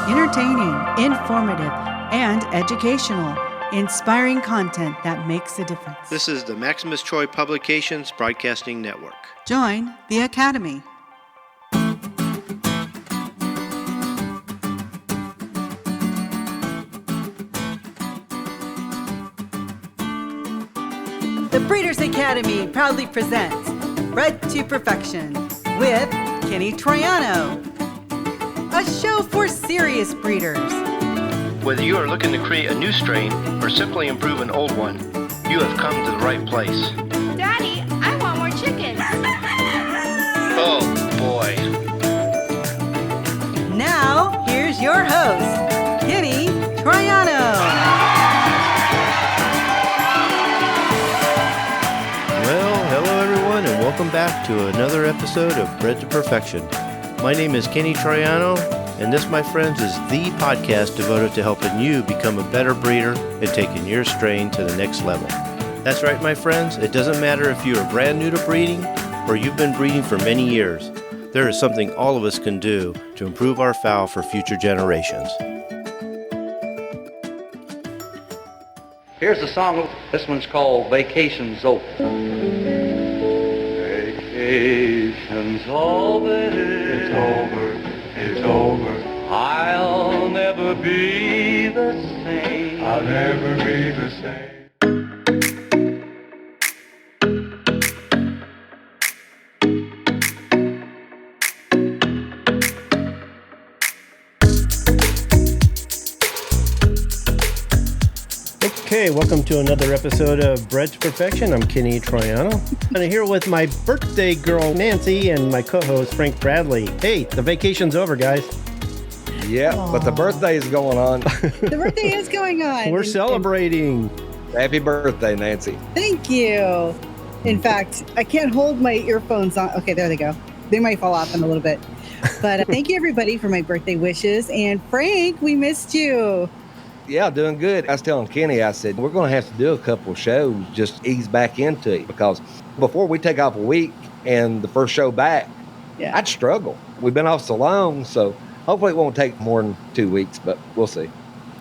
Entertaining, informative, and educational. Inspiring content that makes a difference. This is the Maximus Troy Publications Broadcasting Network. Join the Academy. The Breeders' Academy proudly presents Bred to Perfection with Kenny Troiano, a show for serious breeders. Whether you are looking to create a new strain or simply improve an old one, you have come to the right place. Daddy, I want more chickens. Oh, boy. Now, here's your host, Kenny Troiano. Well, hello everyone, and welcome back to another episode of Bred to Perfection. My name is Kenny Troiano, and this, my friends, is the podcast devoted to helping you become a better breeder and taking your strain to the next level. That's right, my friends. It doesn't matter if you are brand new to breeding or you've been breeding for many years. There is something all of us can do to improve our fowl for future generations. Here's the song. This one's called Vacation's Over. Vacation's over. It's over. It's over. I'll never be the same. I'll never be the same. Okay, welcome to another episode of Bred to Perfection. I'm Kenny Troiano. I'm here with my birthday girl, Nancy, and my co-host, Frank Bradley. Hey, the vacation's over, guys. Yeah, but the birthday is going on. The birthday is going on. We're celebrating. Happy birthday, Nancy. Thank you. In fact, I can't hold my earphones on. Okay, there they go. They might fall off in a little bit. But thank you, everybody, for my birthday wishes. And Frank, we missed you. Yeah, doing good. I was telling Kenny, I said, we're going to have to do a couple of shows, just ease back into it. Because before we take off a week and the first show back, I'd struggle. We've been off so long, so hopefully it won't take more than 2 weeks, but we'll see.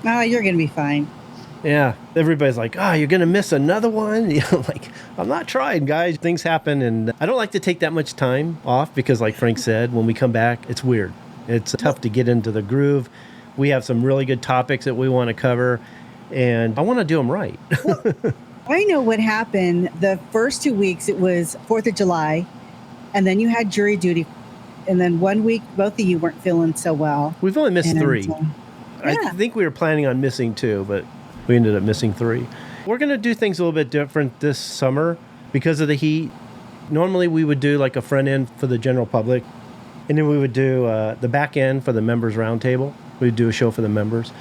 Oh, you're going to be fine. Yeah, everybody's like, you're going to miss another one? You know, like, I'm not trying, guys. Things happen, and I don't like to take that much time off because, like Frank said, when we come back, it's weird. It's tough to get into the groove. We have some really good topics that we want to cover, and I want to do them right. Well, I know what happened. The first 2 weeks, it was 4th of July, and then you had jury duty. And then 1 week, both of you weren't feeling so well. We've only missed 3. Yeah. I think we were planning on missing 2, but we ended up missing 3. We're going to do things a little bit different this summer because of the heat. Normally, we would do like a front end for the general public, and then we would do the back end for the members roundtable. We'd do a show for the members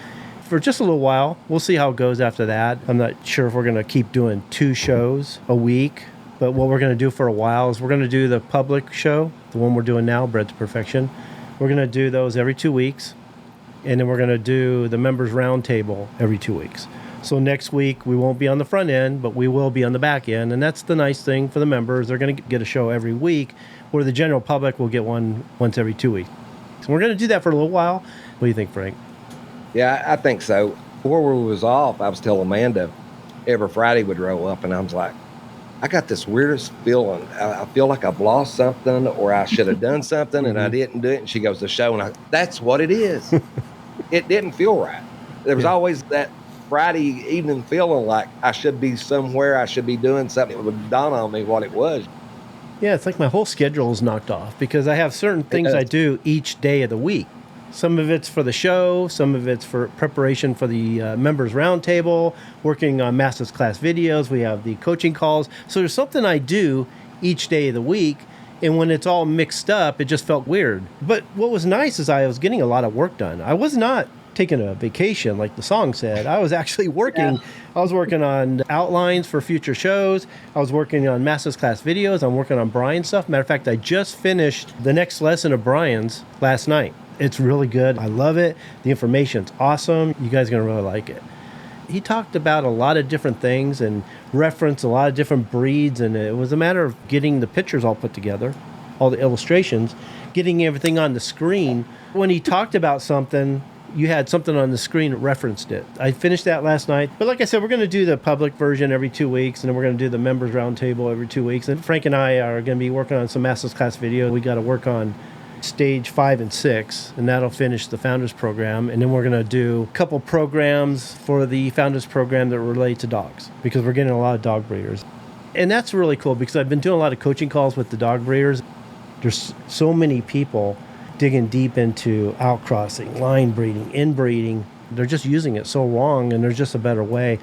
for just a little while. We'll see how it goes after that. I'm not sure if we're going to keep doing 2 shows a week, but what we're going to do for a while is we're going to do the public show, the one we're doing now, Bred to Perfection. We're going to do those every 2 weeks, and then we're going to do the members roundtable every 2 weeks. So next week, we won't be on the front end, but we will be on the back end, and that's the nice thing for the members. They're going to get a show every week, where the general public will get one once every 2 weeks. So we're going to do that for a little while. What do you think, Frank? Yeah, I think so. Before we was off, I was telling Amanda every Friday would roll up, and I was like, I got this weirdest feeling. I feel like I've lost something, or I should have done something, and I didn't do it. And she goes, the show, and that's what it is. It didn't feel right. There was always that Friday evening feeling like I should be somewhere, I should be doing something. It would dawn on me what it was. Yeah, it's like my whole schedule is knocked off because I have certain things I do each day of the week. Some of it's for the show, some of it's for preparation for the members roundtable, working on master's class videos. We have the coaching calls. So there's something I do each day of the week. And when it's all mixed up, it just felt weird. But what was nice is I was getting a lot of work done. I was not taking a vacation like the song said. I was actually working. Yeah. I was working on outlines for future shows. I was working on master's class videos. I'm working on Brian's stuff. Matter of fact, I just finished the next lesson of Brian's last night. It's really good. I love it. The information's awesome. You guys are going to really like it. He talked about a lot of different things and referenced a lot of different breeds, and it was a matter of getting the pictures all put together, all the illustrations, getting everything on the screen. When he talked about something, you had something on the screen that referenced it. I finished that last night. But like I said, we're going to do the public version every 2 weeks, and then we're going to do the members roundtable every 2 weeks. And Frank and I are going to be working on some Masters Class video. We got to work on stage 5 and 6, and that'll finish the Founders Program. And then we're going to do a couple programs for the Founders Program that relate to dogs, because we're getting a lot of dog breeders. And that's really cool, because I've been doing a lot of coaching calls with the dog breeders. There's so many people digging deep into outcrossing, line breeding, inbreeding. They're just using it so wrong, and there's just a better way.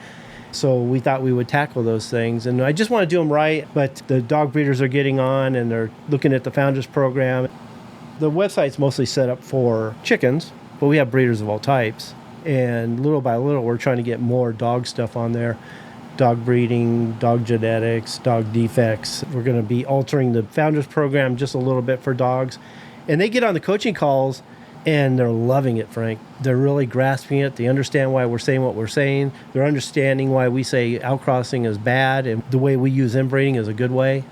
So we thought we would tackle those things. And I just want to do them right, but the dog breeders are getting on, and they're looking at the Founders Program. The website's mostly set up for chickens, but we have breeders of all types. And little by little, we're trying to get more dog stuff on there. Dog breeding, dog genetics, dog defects. We're going to be altering the Founders Program just a little bit for dogs. And they get on the coaching calls, and they're loving it, Frank. They're really grasping it. They understand why we're saying what we're saying. They're understanding why we say outcrossing is bad and the way we use inbreeding is a good way.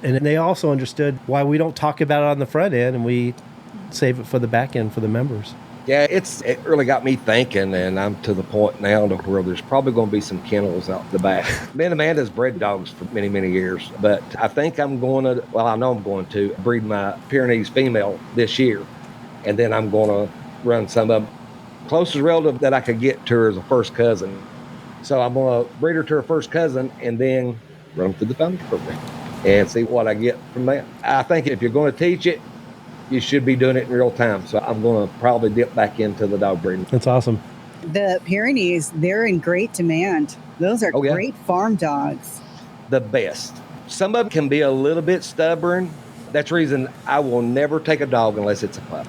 And they also understood why we don't talk about it on the front end, and we save it for the back end for the members. Yeah, it really got me thinking, and I'm to the point now to where there's probably going to be some kennels out the back. Me and Amanda's bred dogs for many, many years, but I think I'm going to, well, I know I'm going to breed my Pyrenees female this year, and then I'm going to run some of them. Closest relative that I could get to her is a first cousin. So I'm going to breed her to her first cousin and then run them through the Founders Program and see what I get from that. I think if you're going to teach it, you should be doing it in real time. So I'm going to probably dip back into the dog breeding. That's awesome. The Pyrenees, they're in great demand. Those are great farm dogs. The best. Some of them can be a little bit stubborn. That's the reason I will never take a dog unless it's a pup.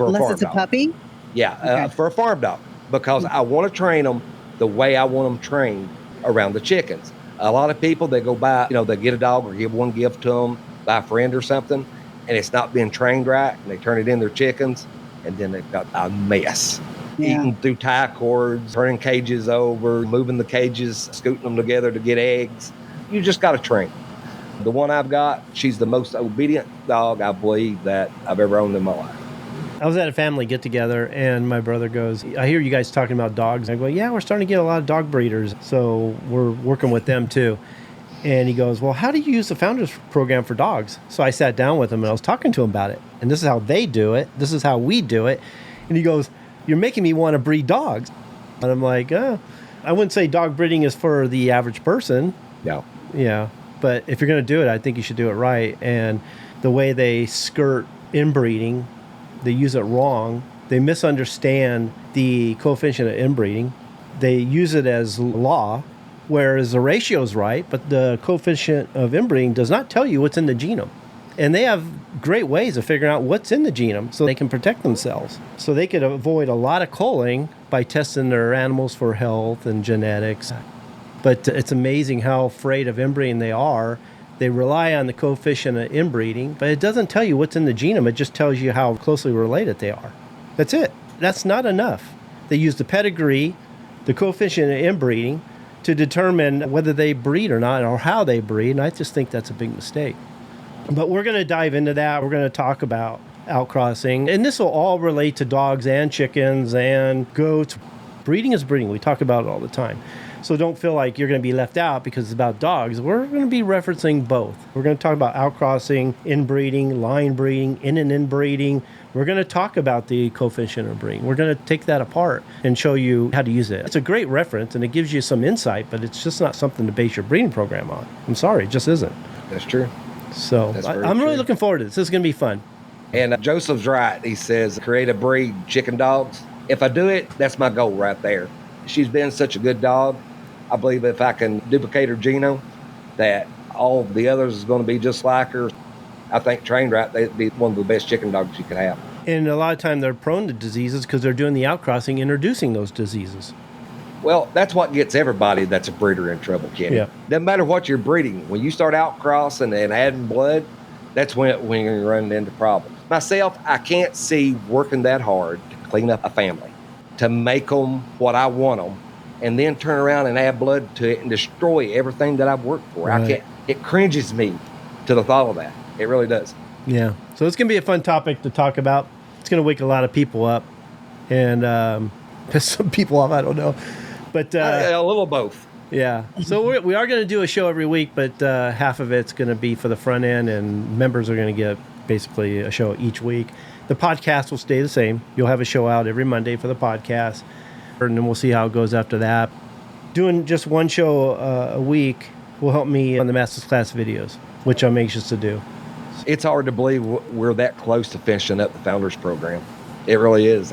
Unless it's a puppy? Yeah, for a farm dog. Because I want to train them the way I want them trained around the chickens. A lot of people, they go buy, they get a dog or give one gift to them by a friend or something, and it's not being trained right, and they turn it in their chickens, and then they've got a mess. Yeah. Eating through tie cords, turning cages over, moving the cages, scooting them together to get eggs. You just got to train. The one I've got, she's the most obedient dog, I believe, that I've ever owned in my life. I was at a family get-together, and my brother goes, I hear you guys talking about dogs. I go, yeah, we're starting to get a lot of dog breeders, so we're working with them too. And he goes, well, how do you use the Founders Program for dogs? So I sat down with him, and I was talking to him about it. And this is how they do it. This is how we do it. And he goes, you're making me want to breed dogs. And I'm like, I wouldn't say dog breeding is for the average person. No. Yeah. But if you're going to do it, I think you should do it right. And the way they skirt inbreeding, they use it wrong. They misunderstand the coefficient of inbreeding. They use it as law, whereas the ratio is right, but the coefficient of inbreeding does not tell you what's in the genome. And they have great ways of figuring out what's in the genome so they can protect themselves. So they could avoid a lot of culling by testing their animals for health and genetics. But it's amazing how afraid of inbreeding they are. They rely on the coefficient of inbreeding, but it doesn't tell you what's in the genome. It just tells you how closely related they are. That's it. That's not enough. They use the pedigree, the coefficient of inbreeding, to determine whether they breed or not, or how they breed, and I just think that's a big mistake. But we're going to dive into that. We're going to talk about outcrossing, and this will all relate to dogs and chickens and goats. Breeding is breeding. We talk about it all the time. So don't feel like you're going to be left out because it's about dogs. We're going to be referencing both. We're going to talk about outcrossing, inbreeding, line breeding, in and inbreeding. We're going to talk about the coefficient of breeding. We're going to take that apart and show you how to use it. It's a great reference, and it gives you some insight, but it's just not something to base your breeding program on. I'm sorry, it just isn't. That's true. So I'm really looking forward to this. This is going to be fun. And Joseph's right. He says, create a breed, chicken dogs. If I do it, that's my goal right there. She's been such a good dog. I believe if I can duplicate her genome, that all the others is going to be just like her. I think trained right, they'd be one of the best chicken dogs you could have. And a lot of time they're prone to diseases because they're doing the outcrossing, introducing those diseases. Well, that's what gets everybody that's a breeder in trouble, Kenny. Yeah. Doesn't matter what you're breeding. When you start outcrossing and adding blood, that's when you're running into problems. Myself, I can't see working that hard to clean up a family, to make them what I want them, and then turn around and add blood to it and destroy everything that I've worked for. Right. I can't. It cringes me to the thought of that. It really does. Yeah. So it's going to be a fun topic to talk about. It's going to wake a lot of people up. and piss some people off. I don't know. But a little of both. yeah. So we are going to do a show every week, but half of it's going to be for the front end, and members are going to get basically a show each week. The podcast will stay the same. You'll have a show out every Monday for the podcast, and then we'll see how it goes after that. Doing just one show a week will help me on the Masters Class videos, which I'm anxious to do. It's hard to believe we're that close to finishing up the Founders Program. It really is.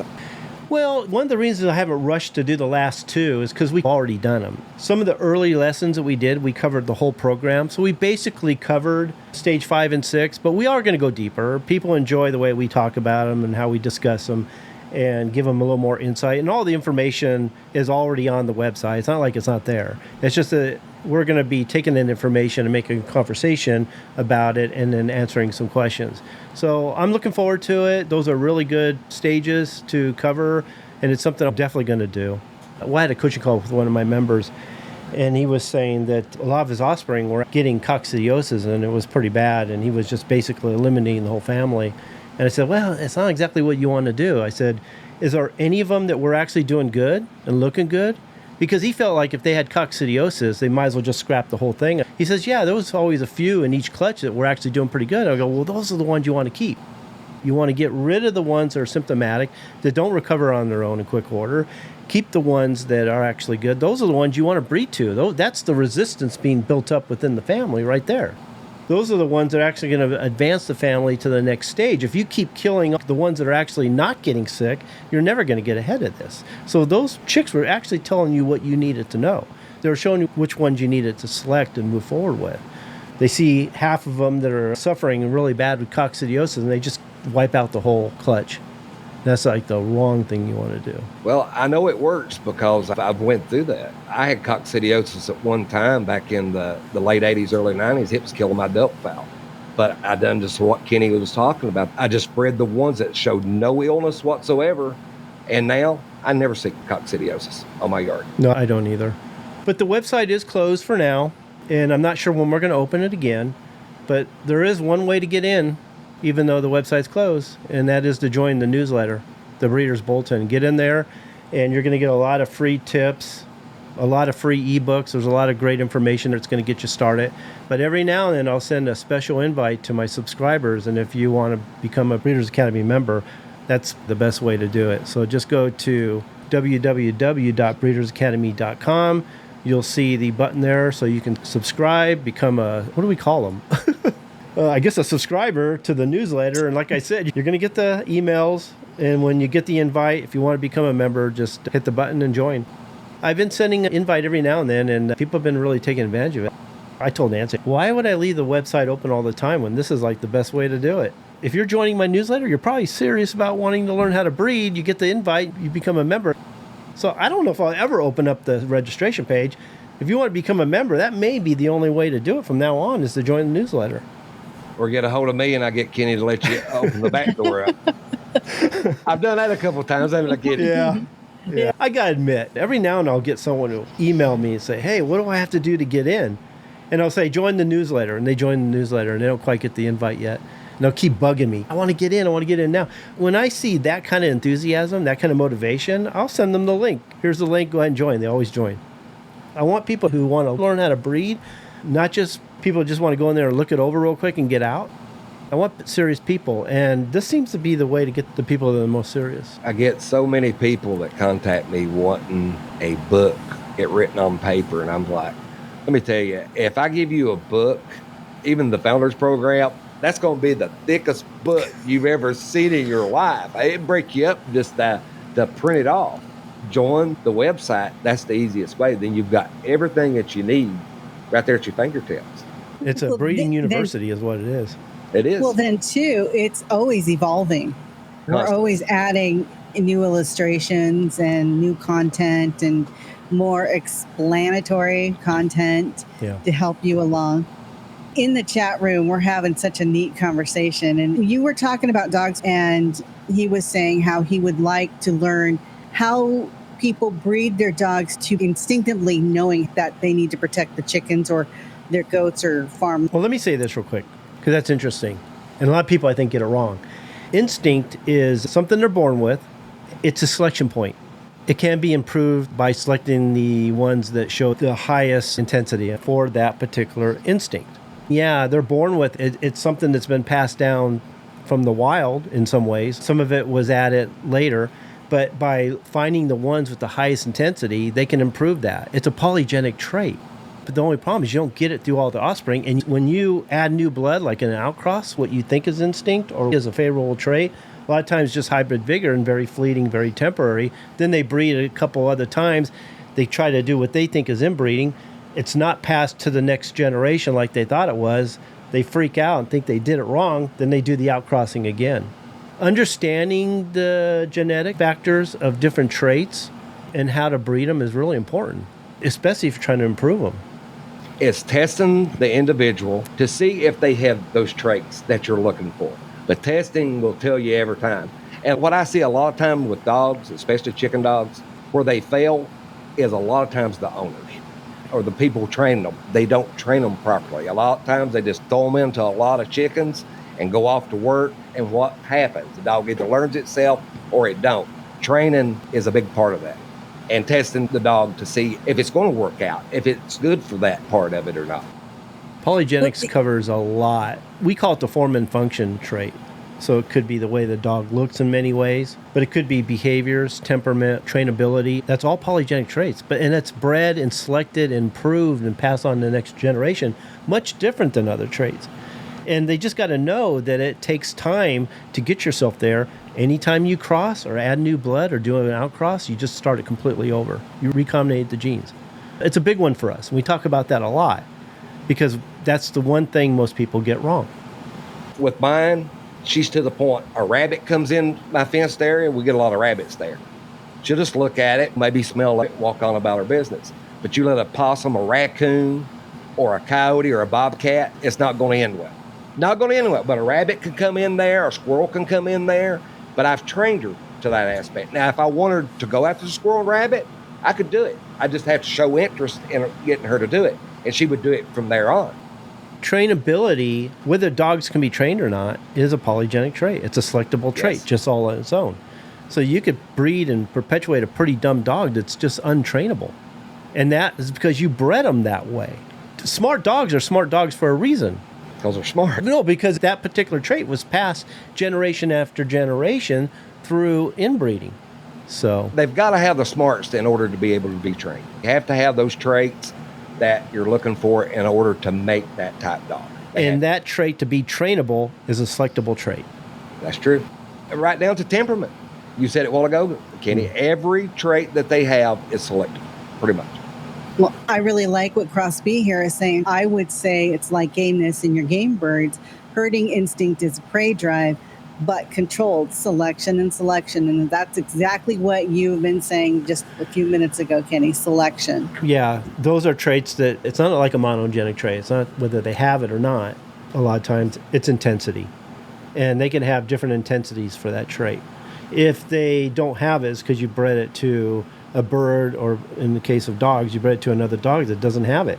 Well, one of the reasons I haven't rushed to do the last two is because we've already done them. Some of the early lessons that we did, we covered the whole program. So we basically covered stage 5 and 6, but we are going to go deeper. People enjoy the way we talk about them and how we discuss them and give them a little more insight. And all the information is already on the website. It's not like it's not there. It's just that we're going to be taking that information and making a conversation about it and then answering some questions. So I'm looking forward to it. Those are really good stages to cover, and it's something I'm definitely going to do. Well, I had a coaching call with one of my members, and he was saying that a lot of his offspring were getting coccidiosis, and it was pretty bad, and he was just basically eliminating the whole family. And I said, well, it's not exactly what you want to do. I said, is there any of them that were actually doing good and looking good? Because he felt like if they had coccidiosis, they might as well just scrap the whole thing. He says, yeah, there was always a few in each clutch that were actually doing pretty good. I go, well, those are the ones you want to keep. You want to get rid of the ones that are symptomatic, that don't recover on their own in quick order. Keep the ones that are actually good. Those are the ones you want to breed to. That's the resistance being built up within the family right there. Those are the ones that are actually going to advance the family to the next stage. If you keep killing the ones that are actually not getting sick, you're never going to get ahead of this. So those chicks were actually telling you what you needed to know. They were showing you which ones you needed to select and move forward with. They see half of them that are suffering really bad with coccidiosis, and they just wipe out the whole clutch. That's like the wrong thing you want to do. Well, I know it works because I've went through that. I had coccidiosis at one time back in the late 80s, early 90s. It was killing my duck fowl. But I done just what Kenny was talking about. I just bred the ones that showed no illness whatsoever. And now I never see coccidiosis on my yard. No, I don't either. But the website is closed for now, and I'm not sure when we're going to open it again. But there is one way to get in, even though the website's closed, and that is to join the newsletter, the Breeders Bulletin. Get in there, and you're going to get a lot of free tips, a lot of free ebooks. There's a lot of great information that's going to get you started. But every now and then, I'll send a special invite to my subscribers, and if you want to become a Breeders Academy member, that's the best way to do it. So just go to www.breedersacademy.com. You'll see the button there, so you can subscribe, become a, what do we call them? I guess a subscriber to the newsletter. And like I said, you're going to get the emails. And when you get the invite, if you want to become a member, just hit the button and join. I've been sending an invite every now and then, and people have been really taking advantage of it. I told Nancy, why would I leave the website open all the time when this is like the best way to do it? If you're joining my newsletter, you're probably serious about wanting to learn how to breed. You get the invite, you become a member. So I don't know if I'll ever open up the registration page. If you want to become a member, that may be the only way to do it from now on, is to join the newsletter. Or get a hold of me and I get Kenny to let you open the back door up. I've done that a couple of times, haven't I, Kenny? Yeah. I got to admit, every now and then I'll get someone who email me and say, hey, what do I have to do to get in? And I'll say, join the newsletter. And they join the newsletter and they don't quite get the invite yet. And they'll keep bugging me. I want to get in now. When I see that kind of enthusiasm, that kind of motivation, I'll send them the link. Here's the link. Go ahead and join. They always join. I want people who want to learn how to breed, not just people who just want to go in there and look it over real quick and get out. I want serious people, and this seems to be the way to get the people that are the most serious. I get so many people that contact me wanting a book, get written on paper, and I'm like, let me tell you, if I give you a book, even the Founders Program, that's going to be the thickest book you've ever seen in your life. It'd break you up just to print it off. Join the website. That's the easiest way. Then you've got everything that you need right there at your fingertips. It's a breeding university is what it is. It is. Well, then, too, it's always evolving. We're always adding new illustrations and new content and more explanatory content to help you along. In the chat room, we're having such a neat conversation. And you were talking about dogs, and he was saying how he would like to learn how people breed their dogs to instinctively knowing that they need to protect the chickens or their goats or farm. Well, let me say this real quick, because that's interesting. And a lot of people, I think, get it wrong. Instinct is something they're born with. It's a selection point. It can be improved by selecting the ones that show the highest intensity for that particular instinct. Yeah, they're born with it. It's something that's been passed down from the wild in some ways. Some of it was added later, but by finding the ones with the highest intensity, they can improve that. It's a polygenic trait. But the only problem is you don't get it through all the offspring. And when you add new blood, like in an outcross, what you think is instinct or is a favorable trait, a lot of times just hybrid vigor and very fleeting, very temporary. Then they breed a couple other times. They try to do what they think is inbreeding. It's not passed to the next generation like they thought it was. They freak out and think they did it wrong. Then they do the outcrossing again. Understanding the genetic factors of different traits and how to breed them is really important, especially if you're trying to improve them. It's testing the individual to see if they have those traits that you're looking for. But testing will tell you every time. And what I see a lot of time with dogs, especially chicken dogs, where they fail is a lot of times the owners or the people training them. They don't train them properly. A lot of times they just throw them into a lot of chickens and go off to work. And what happens? The dog either learns itself or it don't. Training is a big part of that. And testing the dog to see if it's going to work out, if it's good for that part of it or not. Polygenics covers a lot. We call it the form and function trait. So it could be the way the dog looks in many ways, but it could be behaviors, temperament, trainability. That's all polygenic traits. And it's bred and selected and improved and passed on to the next generation, much different than other traits. And they just got to know that it takes time to get yourself there. Anytime you cross or add new blood or do an outcross, you just start it completely over. You recombinate the genes. It's a big one for us. We talk about that a lot because that's the one thing most people get wrong. With mine, she's to the point. A rabbit comes in my fenced area, we get a lot of rabbits there. She'll just look at it, maybe smell it, walk on about her business. But you let a possum, a raccoon, or a coyote or a bobcat, it's not going to end well. Not going to end well, but a rabbit can come in there, a squirrel can come in there, but I've trained her to that aspect. Now, if I wanted to go after the squirrel and rabbit, I could do it. I just have to show interest in getting her to do it, and she would do it from there on. Trainability, whether dogs can be trained or not, is a polygenic trait. It's a selectable trait, Yes. just all on its own. So you could breed and perpetuate a pretty dumb dog that's just untrainable. And that is because you bred them that way. Smart dogs are smart dogs for a reason. Because they're smart. No, because that particular trait was passed generation after generation through inbreeding. So They've got to have the smarts in order to be able to be trained. You have to have those traits that you're looking for in order to make that type dog. that trait to be trainable is a selectable trait. That's true. Right down to temperament. You said it a while ago, Kenny. Every trait that they have is selectable, pretty much. Well, I really like what Cross B here is saying. I would say it's like gameness in your game birds. Herding instinct is prey drive, but controlled selection and selection. And that's exactly what you've been saying just a few minutes ago, Kenny, selection. Yeah, those are traits that it's not like a monogenic trait. It's not whether they have it or not. A lot of times it's intensity. And they can have different intensities for that trait. If they don't have it, it's because you bred it to a bird, or in the case of dogs, you bred it to another dog that doesn't have it.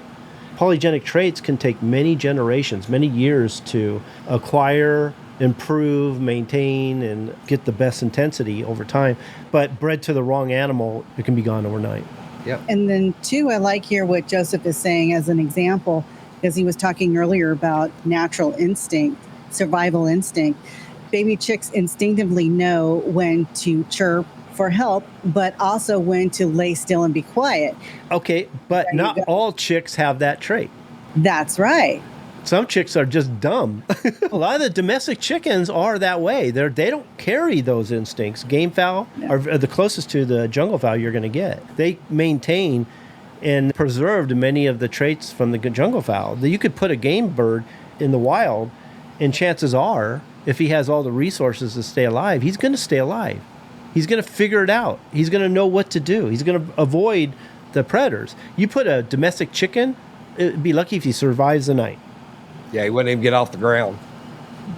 Polygenic traits can take many generations, many years to acquire, improve, maintain, and get the best intensity over time. But bred to the wrong animal, it can be gone overnight. Yep. And then, too, I like here what Joseph is saying as an example, because he was talking earlier about natural instinct, survival instinct. Baby chicks instinctively know when to chirp for help, but also when to lay still and be quiet. Okay, but There you not go. all chicks have that trait. That's right. Some chicks are just dumb. A lot of the domestic chickens are that way. They don't carry those instincts. Gamefowl are the closest to the jungle fowl you're going to get. They maintain and preserved many of the traits from the jungle fowl. You could put a game bird in the wild, and chances are, if he has all the resources to stay alive, he's going to stay alive. He's going to figure it out. He's going to know what to do. He's going to avoid the predators. You put a domestic chicken, it'd be lucky if he survives the night. Yeah, he wouldn't even get off the ground,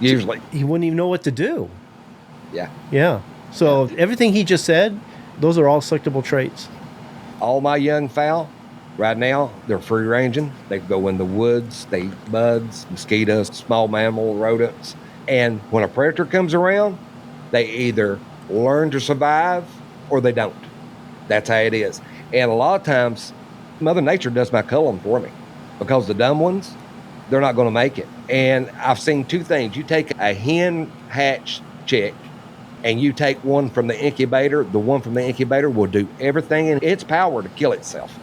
usually. He wouldn't even know what to do. Yeah. Yeah. So everything he just said, those are all selectable traits. All my young fowl, right now, they're free ranging. They go in the woods, they eat bugs, mosquitoes, small mammal, rodents. And when a predator comes around, they either learn to survive or they don't. That's how it is. And a lot of times, Mother Nature does my culling for me because the dumb ones, they're not going to make it. And I've seen two things. You take a hen hatch chick and you take one from the incubator, the one from the incubator will do everything in its power to kill itself.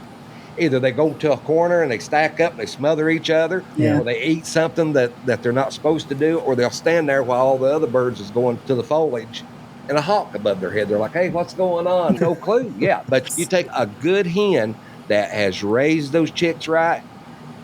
Either they go to a corner and they stack up and they smother each other, or they eat something that they're not supposed to do, or they'll stand there while all the other birds is going to the foliage and a hawk above their head. They're like, hey, what's going on? No clue. Yeah, but you take a good hen that has raised those chicks right,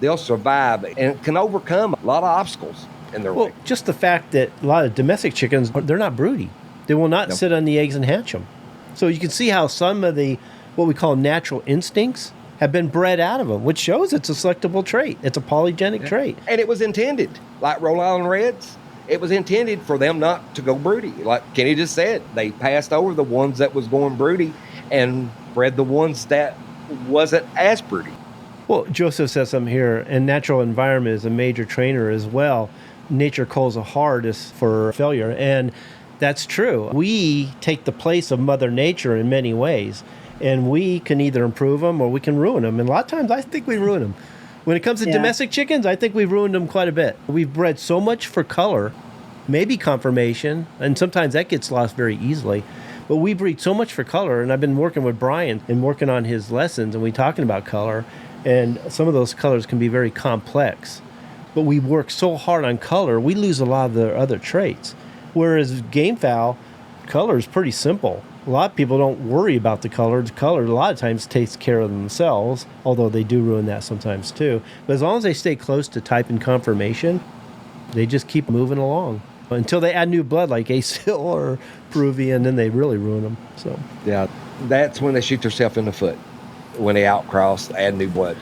they'll survive and can overcome a lot of obstacles in their way. Just the fact that a lot of domestic chickens, they're not broody. They will not sit on the eggs and hatch them. So you can see how some of the, what we call natural instincts, have been bred out of them, which shows it's a selectable trait. It's a polygenic trait. And it was intended, like Rhode Island Reds, it was intended for them not to go broody. Like Kenny just said, they passed over the ones that was going broody and bred the ones that wasn't as broody. Well, Joseph says something here, and natural environment is a major trainer as well. Nature calls the hardest for failure, and that's true. We take the place of Mother Nature in many ways. And we can either improve them or we can ruin them. And a lot of times I think we ruin them. When it comes to domestic chickens, I think we've ruined them quite a bit. We've bred so much for color, maybe conformation, and sometimes that gets lost very easily. But we breed so much for color, and I've been working with Brian and working on his lessons, and we talking about color, and some of those colors can be very complex. But we work so hard on color, we lose a lot of the other traits. Whereas gamefowl, color is pretty simple. A lot of people don't worry about the color. The color, a lot of times, takes care of themselves, although they do ruin that sometimes too. But as long as they stay close to type and conformation, they just keep moving along until they add new blood like Acyl or Peruvian, then they really ruin them. So yeah, that's when they shoot themselves in the foot, when they outcross, add new blood.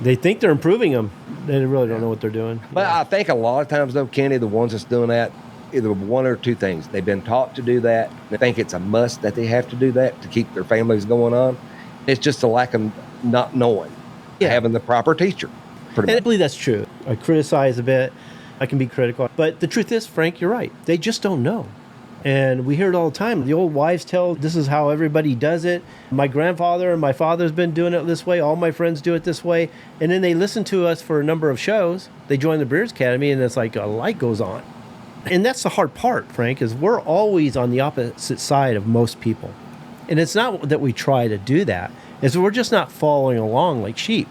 They think they're improving them. They really don't know what they're doing. But I think a lot of times, though, Kenny, the ones that's doing that, either one or two things. They've been taught to do that. They think it's a must that they have to do that to keep their families going on. It's just a lack of not knowing, having the proper teacher. And I believe that's true. I criticize a bit. I can be critical. But the truth is, Frank, you're right. They just don't know. And we hear it all the time. The old wives tell, this is how everybody does it. My grandfather and my father's been doing it this way. All my friends do it this way. And then they listen to us for a number of shows. They join the Breeders' Academy, and it's like a light goes on. And that's the hard part, Frank, is we're always on the opposite side of most people. And it's not that we try to do that. It's we're just not following along like sheep.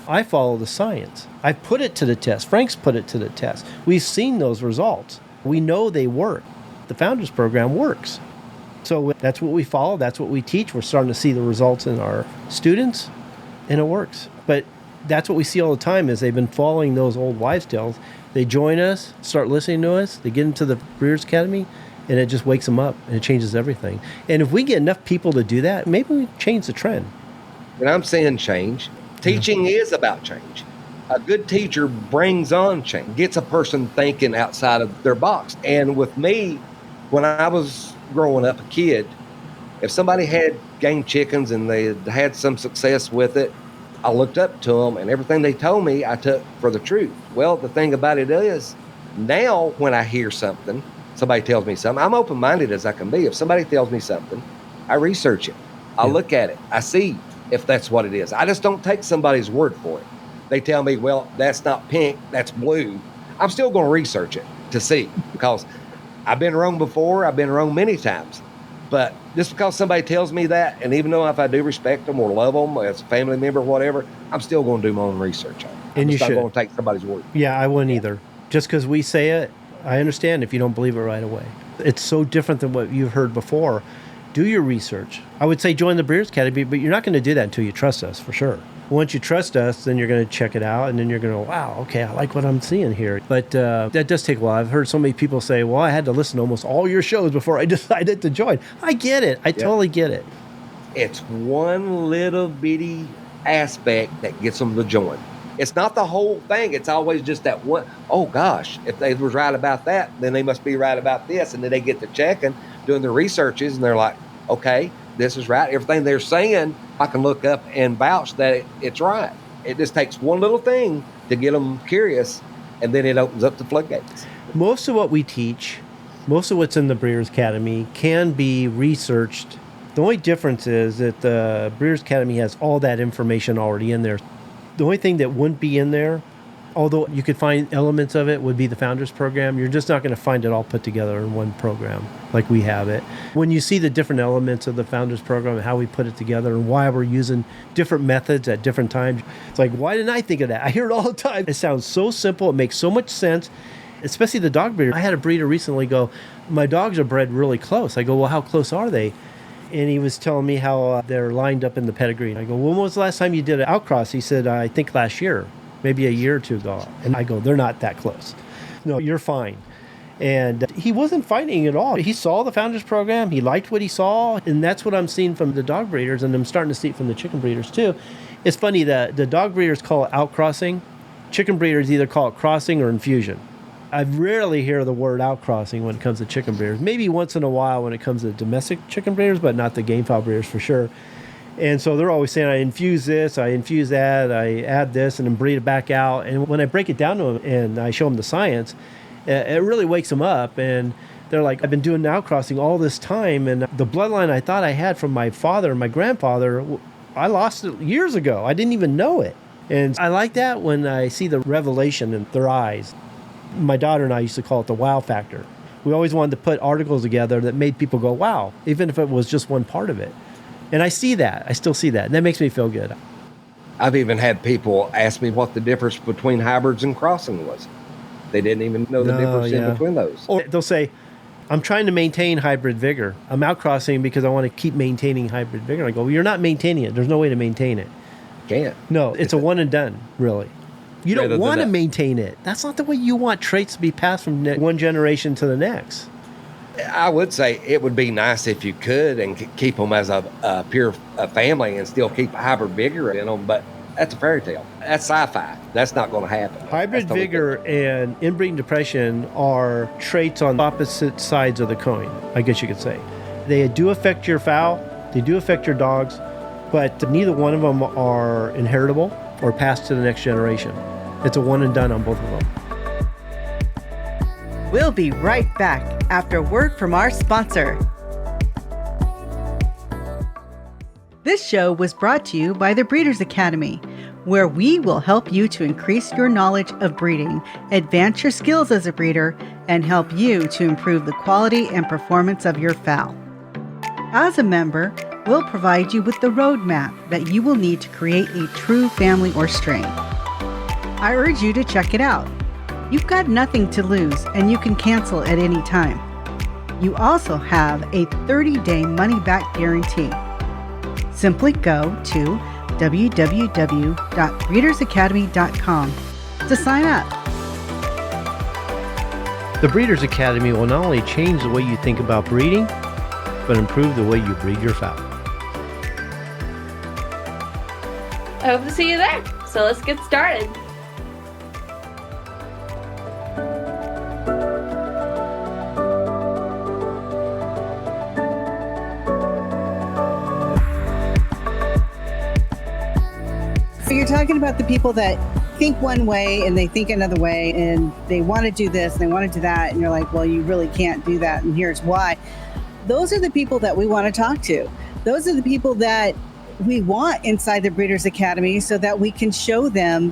I follow the science. I put it to the test. Frank's put it to the test. We've seen those results. We know they work. The Founders Program works. So that's what we follow. That's what we teach. We're starting to see the results in our students, and it works. But that's what we see all the time is they've been following those old wives' tales. They join us, start listening to us, they get into the Breeders' Academy, and it just wakes them up, and it changes everything. And if we get enough people to do that, maybe we change the trend. And I'm saying change. Teaching is about change. A good teacher brings on change, gets a person thinking outside of their box. And with me, when I was growing up a kid, if somebody had game chickens and they had some success with it, I looked up to them, and everything they told me, I took for the truth. Well, the thing about it is, now when I hear something, somebody tells me something, I'm open-minded as I can be. If somebody tells me something, I research it. I look at it. I see if that's what it is. I just don't take somebody's word for it. They tell me, well, that's not pink, that's blue. I'm still going to research it to see, because I've been wrong before. I've been wrong many times. But just because somebody tells me that, and even though if I do respect them or love them as a family member or whatever, I'm still going to do my own research on it. And you should. I'm not going to take somebody's word. Yeah, I wouldn't either. Just because we say it, I understand if you don't believe it right away. It's so different than what you've heard before. Do your research. I would say join the Breeders' Academy, but you're not going to do that until you trust us, for sure. Once you trust us, then you're going to check it out, and then you're going to, wow, okay, I like what I'm seeing here. But that does take a while. I've heard so many people say, well, I had to listen to almost all your shows before I decided to join. I get it. I totally get it. It's one little bitty aspect that gets them to join. It's not the whole thing. It's always just that one, oh, gosh, if they was right about that, then they must be right about this. And then they get to checking, doing their researches, and they're like, okay, this is right. Everything they're saying, I can look up and vouch that it's right. It just takes one little thing to get them curious, and then it opens up the floodgates. Most of what we teach Most of what's in the Breeders' Academy can be researched. The only difference is that the Breeders' Academy has all that information already in there. The only thing that wouldn't be in there, although you could find elements of it, would be the Founders Program. You're just not going to find it all put together in one program like we have it. When you see the different elements of the Founders Program and how we put it together and why we're using different methods at different times, it's like, why didn't I think of that? I hear it all the time. It sounds so simple. It makes so much sense, especially the dog breeder. I had a breeder recently go, my dogs are bred really close. I go, well, how close are they? And he was telling me how they're lined up in the pedigree. And I go, when was the last time you did an outcross? He said, I think last year, maybe a year or two ago. And I go, they're not that close. No, you're fine. And he wasn't fighting at all. He saw the Founders Program. He liked what he saw. And that's what I'm seeing from the dog breeders. And I'm starting to see it from the chicken breeders too. It's funny that the dog breeders call it outcrossing. Chicken breeders either call it crossing or infusion. I rarely hear the word outcrossing when it comes to chicken breeders. Maybe once in a while when it comes to domestic chicken breeders, but not the gamefowl breeders for sure. And so they're always saying, I infuse this, I infuse that, I add this, and then breed it back out. And when I break it down to them and I show them the science, it really wakes them up. And they're like, I've been doing outcrossing all this time, and the bloodline I thought I had from my father and my grandfather, I lost it years ago. I didn't even know it. And I like that when I see the revelation in their eyes. My daughter and I used to call it the wow factor. We always wanted to put articles together that made people go, wow, even if it was just one part of it. And I see that. I still see that. And that makes me feel good. I've even had people ask me what the difference between hybrids and crossing was. They didn't even know the difference in between those. Or they'll say, I'm trying to maintain hybrid vigor. I'm outcrossing because I want to keep maintaining hybrid vigor. I go, well, you're not maintaining it. There's no way to maintain it. Can't. No, it's a one and done, really. You don't want to maintain it. That's not the way you want traits to be passed from one generation to the next. I would say it would be nice if you could and keep them as a pure family and still keep hybrid vigor in them, but that's a fairy tale. That's sci-fi. That's not going to happen. Hybrid vigor and inbreeding depression are traits on opposite sides of the coin, I guess you could say. They do affect your fowl, they do affect your dogs, but neither one of them are inheritable or passed to the next generation. It's a one and done on both of them. We'll be right back after a word from our sponsor. This show was brought to you by the Breeders' Academy, where we will help you to increase your knowledge of breeding, advance your skills as a breeder, and help you to improve the quality and performance of your fowl. As a member, we'll provide you with the roadmap that you will need to create a true family or strain. I urge you to check it out. You've got nothing to lose, and you can cancel at any time. You also have a 30-day money-back guarantee. Simply go to www.breedersacademy.com to sign up. The Breeders' Academy will not only change the way you think about breeding, but improve the way you breed your fowl. I hope to see you there. So let's get started. So you're talking about the people that think one way and they think another way and they want to do this and they want to do that. And you're like, well, you really can't do that. And here's why. Those are the people that we want to talk to. Those are the people that we want inside the Breeders' Academy so that we can show them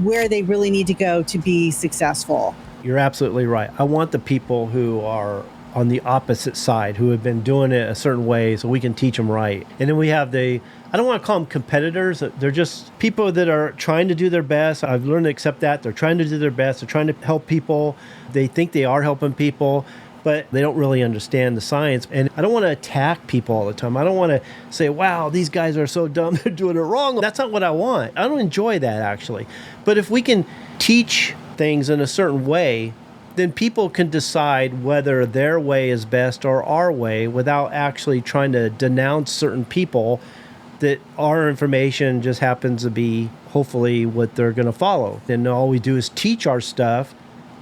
where they really need to go to be successful. You're absolutely right. I want the people who are on the opposite side, who have been doing it a certain way so we can teach them right. And then we have I don't want to call them competitors. They're just people that are trying to do their best. I've learned to accept that. They're trying to do their best. They're trying to help people. They think they are helping people, but they don't really understand the science. And I don't want to attack people all the time. I don't want to say, wow, these guys are so dumb, they're doing it wrong. That's not what I want. I don't enjoy that, actually. But if we can teach things in a certain way, then people can decide whether their way is best or our way without actually trying to denounce certain people that our information just happens to be hopefully what they're going to follow. And all we do is teach our stuff,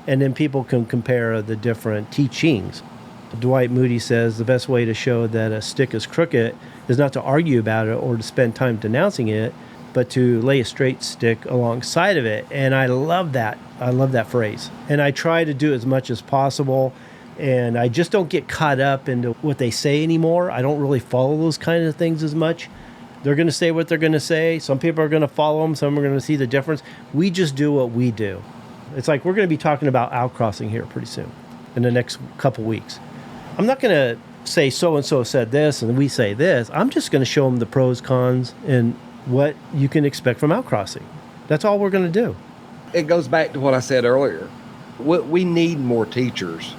and then people can compare the different teachings. Dwight Moody says the best way to show that a stick is crooked is not to argue about it or to spend time denouncing it, but to lay a straight stick alongside of it. And I love that. I love that phrase. And I try to do as much as possible And I just don't get caught up into what they say anymore. I don't really follow those kind of things as much. They're going to say what they're going to say. Some people are going to follow them. Some are going to see the difference. We just do what we do. It's like we're going to be talking about outcrossing here pretty soon in the next couple weeks. I'm not going to say so-and-so said this and we say this. I'm just going to show them the pros, cons, and what you can expect from outcrossing. That's all we're going to do. It goes back to what I said earlier. We need more teachers.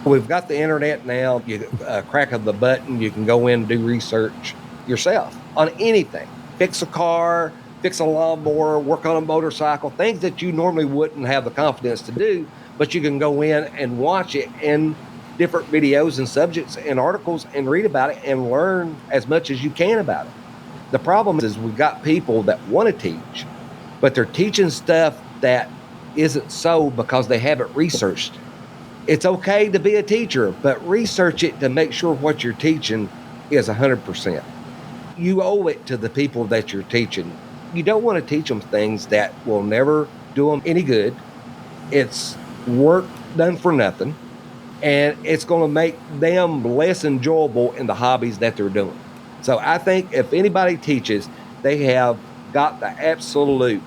We've got the internet now. You crack of the button, you can go in and do research yourself on anything. Fix a car, fix a lawnmower, work on a motorcycle, things that you normally wouldn't have the confidence to do, but you can go in and watch it in different videos and subjects and articles and read about it and learn as much as you can about it. The problem is we've got people that want to teach, but they're teaching stuff that isn't so because they haven't researched. It's okay to be a teacher, but research it to make sure what you're teaching is 100%. You owe it to the people that you're teaching. You don't want to teach them things that will never do them any good. It's work done for nothing, and it's going to make them less enjoyable in the hobbies that they're doing. So I think if anybody teaches, they have got the absolute,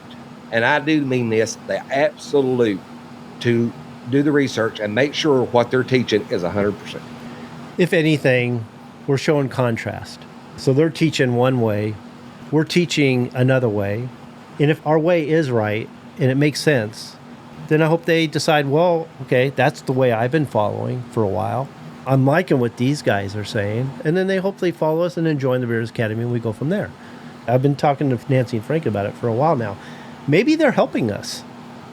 and I do mean this, the absolute to do the research and make sure what they're teaching is 100%. If anything, we're showing contrast. So they're teaching one way, we're teaching another way. And if our way is right and it makes sense, then I hope they decide, well, okay, that's the way I've been following for a while. I'm liking what these guys are saying. And then they hopefully follow us and join the Breeders' Academy, and we go from there. I've been talking to Nancy and Frank about it for a while now. Maybe they're helping us,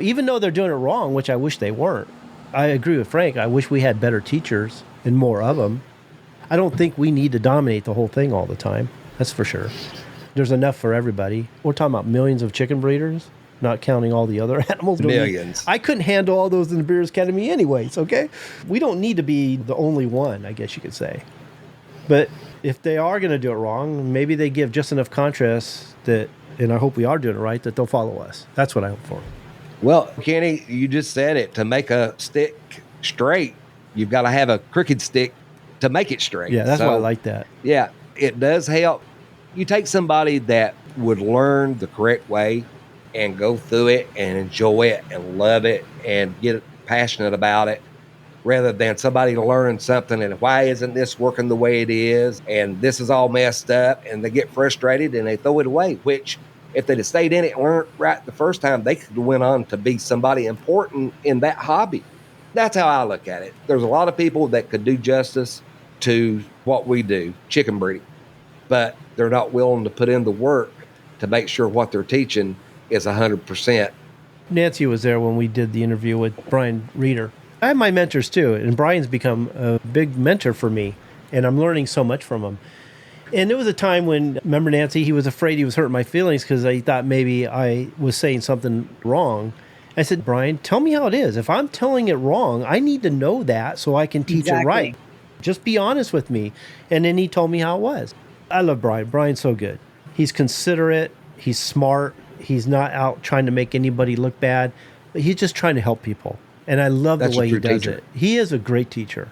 even though they're doing it wrong, which I wish they weren't. I agree with Frank. I wish we had better teachers and more of them. I don't think we need to dominate the whole thing all the time. That's for sure. There's enough for everybody. We're talking about millions of chicken breeders, not counting all the other animals. Millions. I couldn't handle all those in the Breeders' Academy anyways, okay? We don't need to be the only one, I guess you could say. But if they are going to do it wrong, maybe they give just enough contrast that, and I hope we are doing it right, that they'll follow us. That's what I hope for. Well, Kenny, you just said it. To make a stick straight, you've got to have a crooked stick to make it straight. Yeah, that's why I like that. Yeah, it does help. You take somebody that would learn the correct way and go through it and enjoy it and love it and get passionate about it, rather than somebody learning something and why isn't this working the way it is and this is all messed up, and they get frustrated and they throw it away, which if they'd have stayed in it and learned right the first time, they could have went on to be somebody important in that hobby. That's how I look at it. There's a lot of people that could do justice to what we do, chicken breeding, but they're not willing to put in the work to make sure what they're teaching is 100%. Nancy was there when we did the interview with Brian Reeder. I have my mentors too, and Brian's become a big mentor for me, and I'm learning so much from him. And there was a time when, remember Nancy, he was afraid he was hurting my feelings because he thought maybe I was saying something wrong. I said, Brian, tell me how it is. If I'm telling it wrong, I need to know that so I can teach it right. Just be honest with me. And then he told me how it was. I love Brian. Brian's so good. He's considerate. He's smart. He's not out trying to make anybody look bad. He's just trying to help people. And I love the way he does it. He is a great teacher.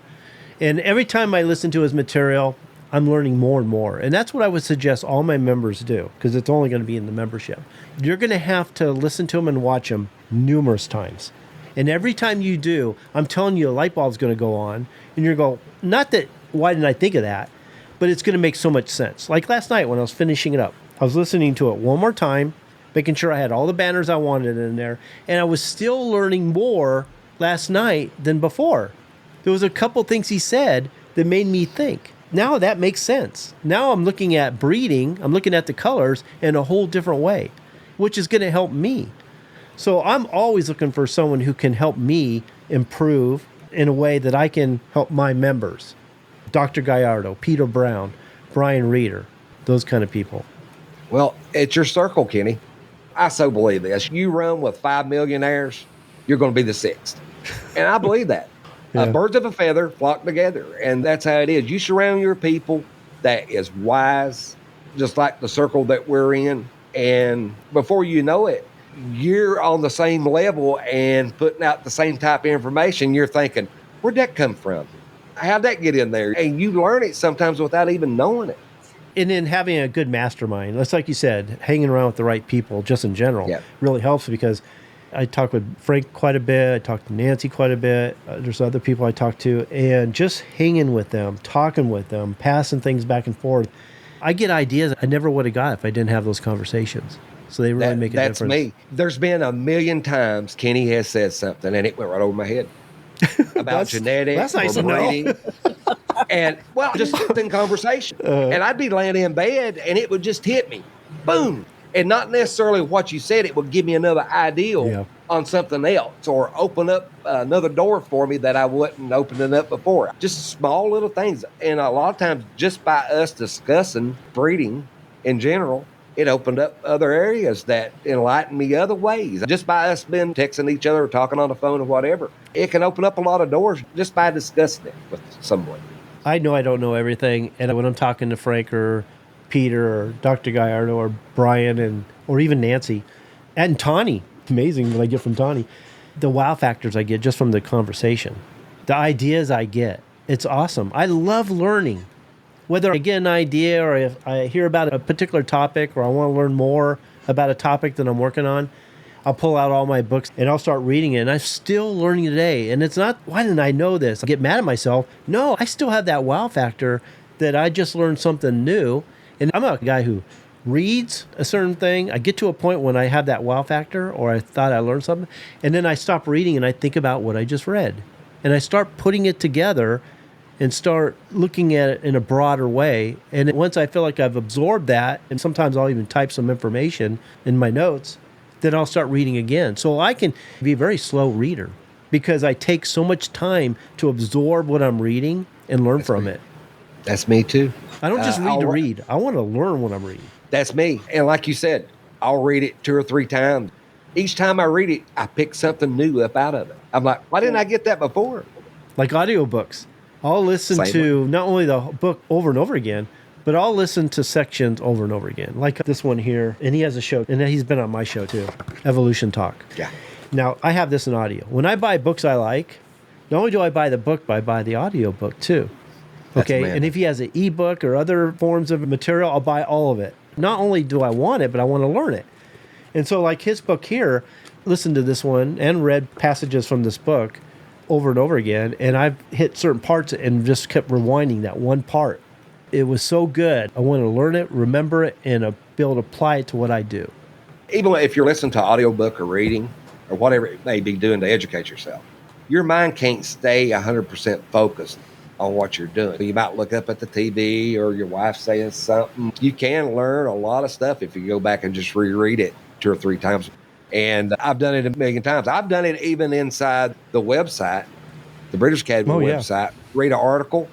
And every time I listen to his material, I'm learning more and more. And that's what I would suggest all my members do, because it's only going to be in the membership. You're going to have to listen to him and watch him numerous times. And every time you do, I'm telling you, a light bulb's going to go on. And you're going, not that, why didn't I think of that? But it's going to make so much sense. Like last night when I was finishing it up, I was listening to it one more time, making sure I had all the banners I wanted in there. And I was still learning more last night than before. There was a couple things he said that made me think. Now that makes sense. Now I'm looking at breeding, I'm looking at the colors in a whole different way, which is going to help me. So I'm always looking for someone who can help me improve in a way that I can help my members. Dr. Gallardo, Peter Brown, Brian Reeder, those kind of people. Well, it's your circle, Kenny. I so believe this. You run with 5 millionaires, you're going to be the 6th. And I believe that. Yeah. Birds of a feather flock together. And that's how it is. You surround your people that is wise, just like the circle that we're in. And before you know it, you're on the same level and putting out the same type of information. You're thinking, Where'd that come from? How'd that get in there? And you learn it sometimes without even knowing it. And then having a good mastermind, that's like you said, hanging around with the right people just in general really helps, because I talk with Frank quite a bit. I talk to Nancy quite a bit. There's other people I talk to, and just hanging with them, talking with them, passing things back and forth. I get ideas I never would have got if I didn't have those conversations. So they really make a difference. That's me. There's been a million times Kenny has said something and it went right over my head about genetics. That's nice to know. And, well, just in conversation. And I'd be laying in bed and it would just hit me. Boom. And not necessarily what you said, it would give me another idea on something else, or open up another door for me that I wouldn't open it up before. Just small little things. And a lot of times, just by us discussing breeding in general, it opened up other areas that enlightened me other ways. Just by us being texting each other, or talking on the phone or whatever, it can open up a lot of doors just by discussing it with someone. I know I don't know everything, and when I'm talking to Frank or Peter or Dr. Gallardo or Brian or even Nancy and Tawny, amazing what I get from Tawny, the wow factors I get just from the conversation, the ideas I get, it's awesome. I love learning. Whether I get an idea or if I hear about a particular topic or I want to learn more about a topic that I'm working on, I'll pull out all my books and I'll start reading it. And I'm still learning today. And it's not, why didn't I know this? I get mad at myself. No, I still have that wow factor that I just learned something new. And I'm a guy who reads a certain thing. I get to a point when I have that wow factor, or I thought I learned something, and then I stop reading and I think about what I just read. And I start putting it together and start looking at it in a broader way. And once I feel like I've absorbed that, and sometimes I'll even type some information in my notes, then I'll start reading again. So I can be a very slow reader because I take so much time to absorb what I'm reading and learn from it. That's me too. I don't just read to read. I want to learn what I'm reading. That's me. And like you said, I'll read it 2 or 3 times. Each time I read it, I pick something new up out of it. I'm like, why didn't I get that before? Like audiobooks. I'll listen to not only the book over and over again, but I'll listen to sections over and over again. Like this one here, and he has a show, and he's been on my show too, Evolution Talk. Yeah. Now, I have this in audio. When I buy books I like, not only do I buy the book, but I buy the audio book too. Okay, and if he has an ebook or other forms of material, I'll buy all of it. Not only do I want it, but I want to learn it. And so like his book here, listened to this one and read passages from this book over and over again, and I've hit certain parts and just kept rewinding that one part. It was so good. I want to learn it, remember it, and be able to apply it to what I do. Even if you're listening to audiobook or reading or whatever it may be doing to educate yourself, your mind can't stay 100% focused on what you're doing. You might look up at the TV or your wife saying something. You can learn a lot of stuff if you go back and just reread it 2 or 3 times. And I've done it a million times. I've done it even inside the website, the Breeders' Academy website. Read an article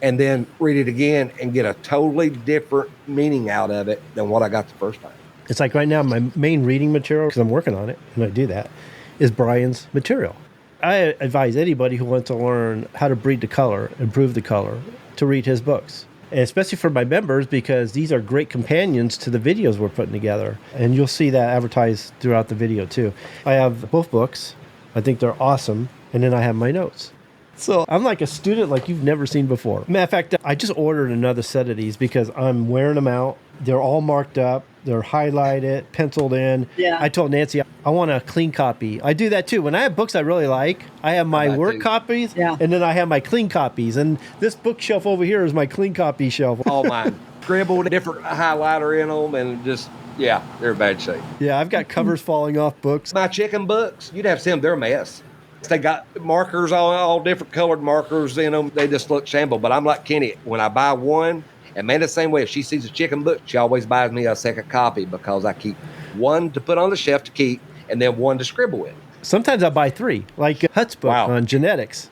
and then read it again and get a totally different meaning out of it than what I got the first time. It's like right now, my main reading material, because I'm working on it, and I do that, is Brian's material. I advise anybody who wants to learn how to breed the color, improve the color, to read his books. And especially for my members, because these are great companions to the videos we're putting together. And you'll see that advertised throughout the video too. I have both books. I think they're awesome. And then I have my notes. So I'm like a student like you've never seen before. Matter of fact, I just ordered another set of these because I'm wearing them out. They're all marked up. They're highlighted, penciled in. Yeah. I told Nancy, I want a clean copy. I do that too. When I have books I really like, I have my work copies, and then I have my clean copies. And this bookshelf over here is my clean copy shelf. All mine. Scribbled, different highlighter in them, and just, they're in bad shape. Yeah, I've got covers falling off books. My chicken books, you'd have to see them, they're a mess. They got markers, all different colored markers in them. They just look shamble. But I'm like Kenny, when I buy one, and man, the same way, if she sees a chicken book, she always buys me a second copy because I keep one to put on the shelf to keep and then one to scribble with. Sometimes I buy 3, like Hut's book on genetics.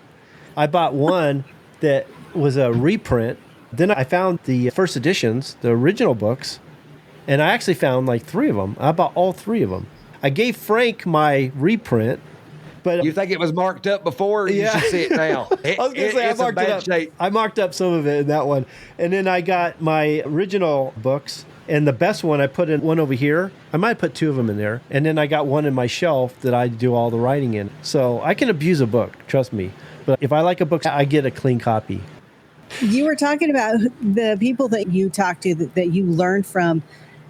I bought one that was a reprint. Then I found the first editions, the original books, and I actually found like 3 of them. I bought all 3 of them. I gave Frank my reprint. But you think it was marked up before? You should see it now. I was going to say, I marked it up. Shape. I marked up some of it in that one. And then I got my original books, And the best one, I put in one over here. I might put 2 of them in there. And then I got one in my shelf that I do all the writing in. So I can abuse a book, trust me. But if I like a book, I get a clean copy. You were talking about the people that you talk to, that you learn from.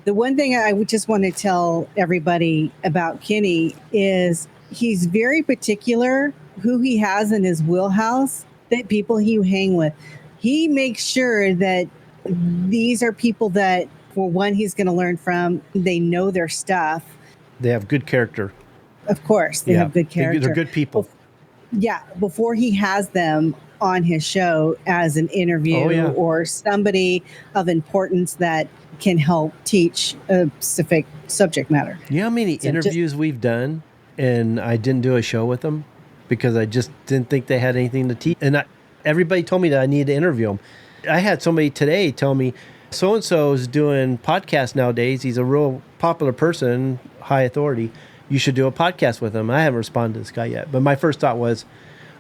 The one thing I would just want to tell everybody about Kenny is he's very particular who he has in his wheelhouse, that people he hang with. He makes sure that these are people that, for one, he's going to learn from. They know their stuff. They have good character. Of course, they have good character. They're good people. Yeah, before he has them on his show as an interview or somebody of importance that can help teach a specific subject matter. You know how many interviews we've done and I didn't do a show with them because I just didn't think they had anything to teach? And everybody told me that I needed to interview them. I had somebody today tell me, so-and-so is doing podcasts nowadays. He's a real popular person, high authority. You should do a podcast with him. I haven't responded to this guy yet. But my first thought was,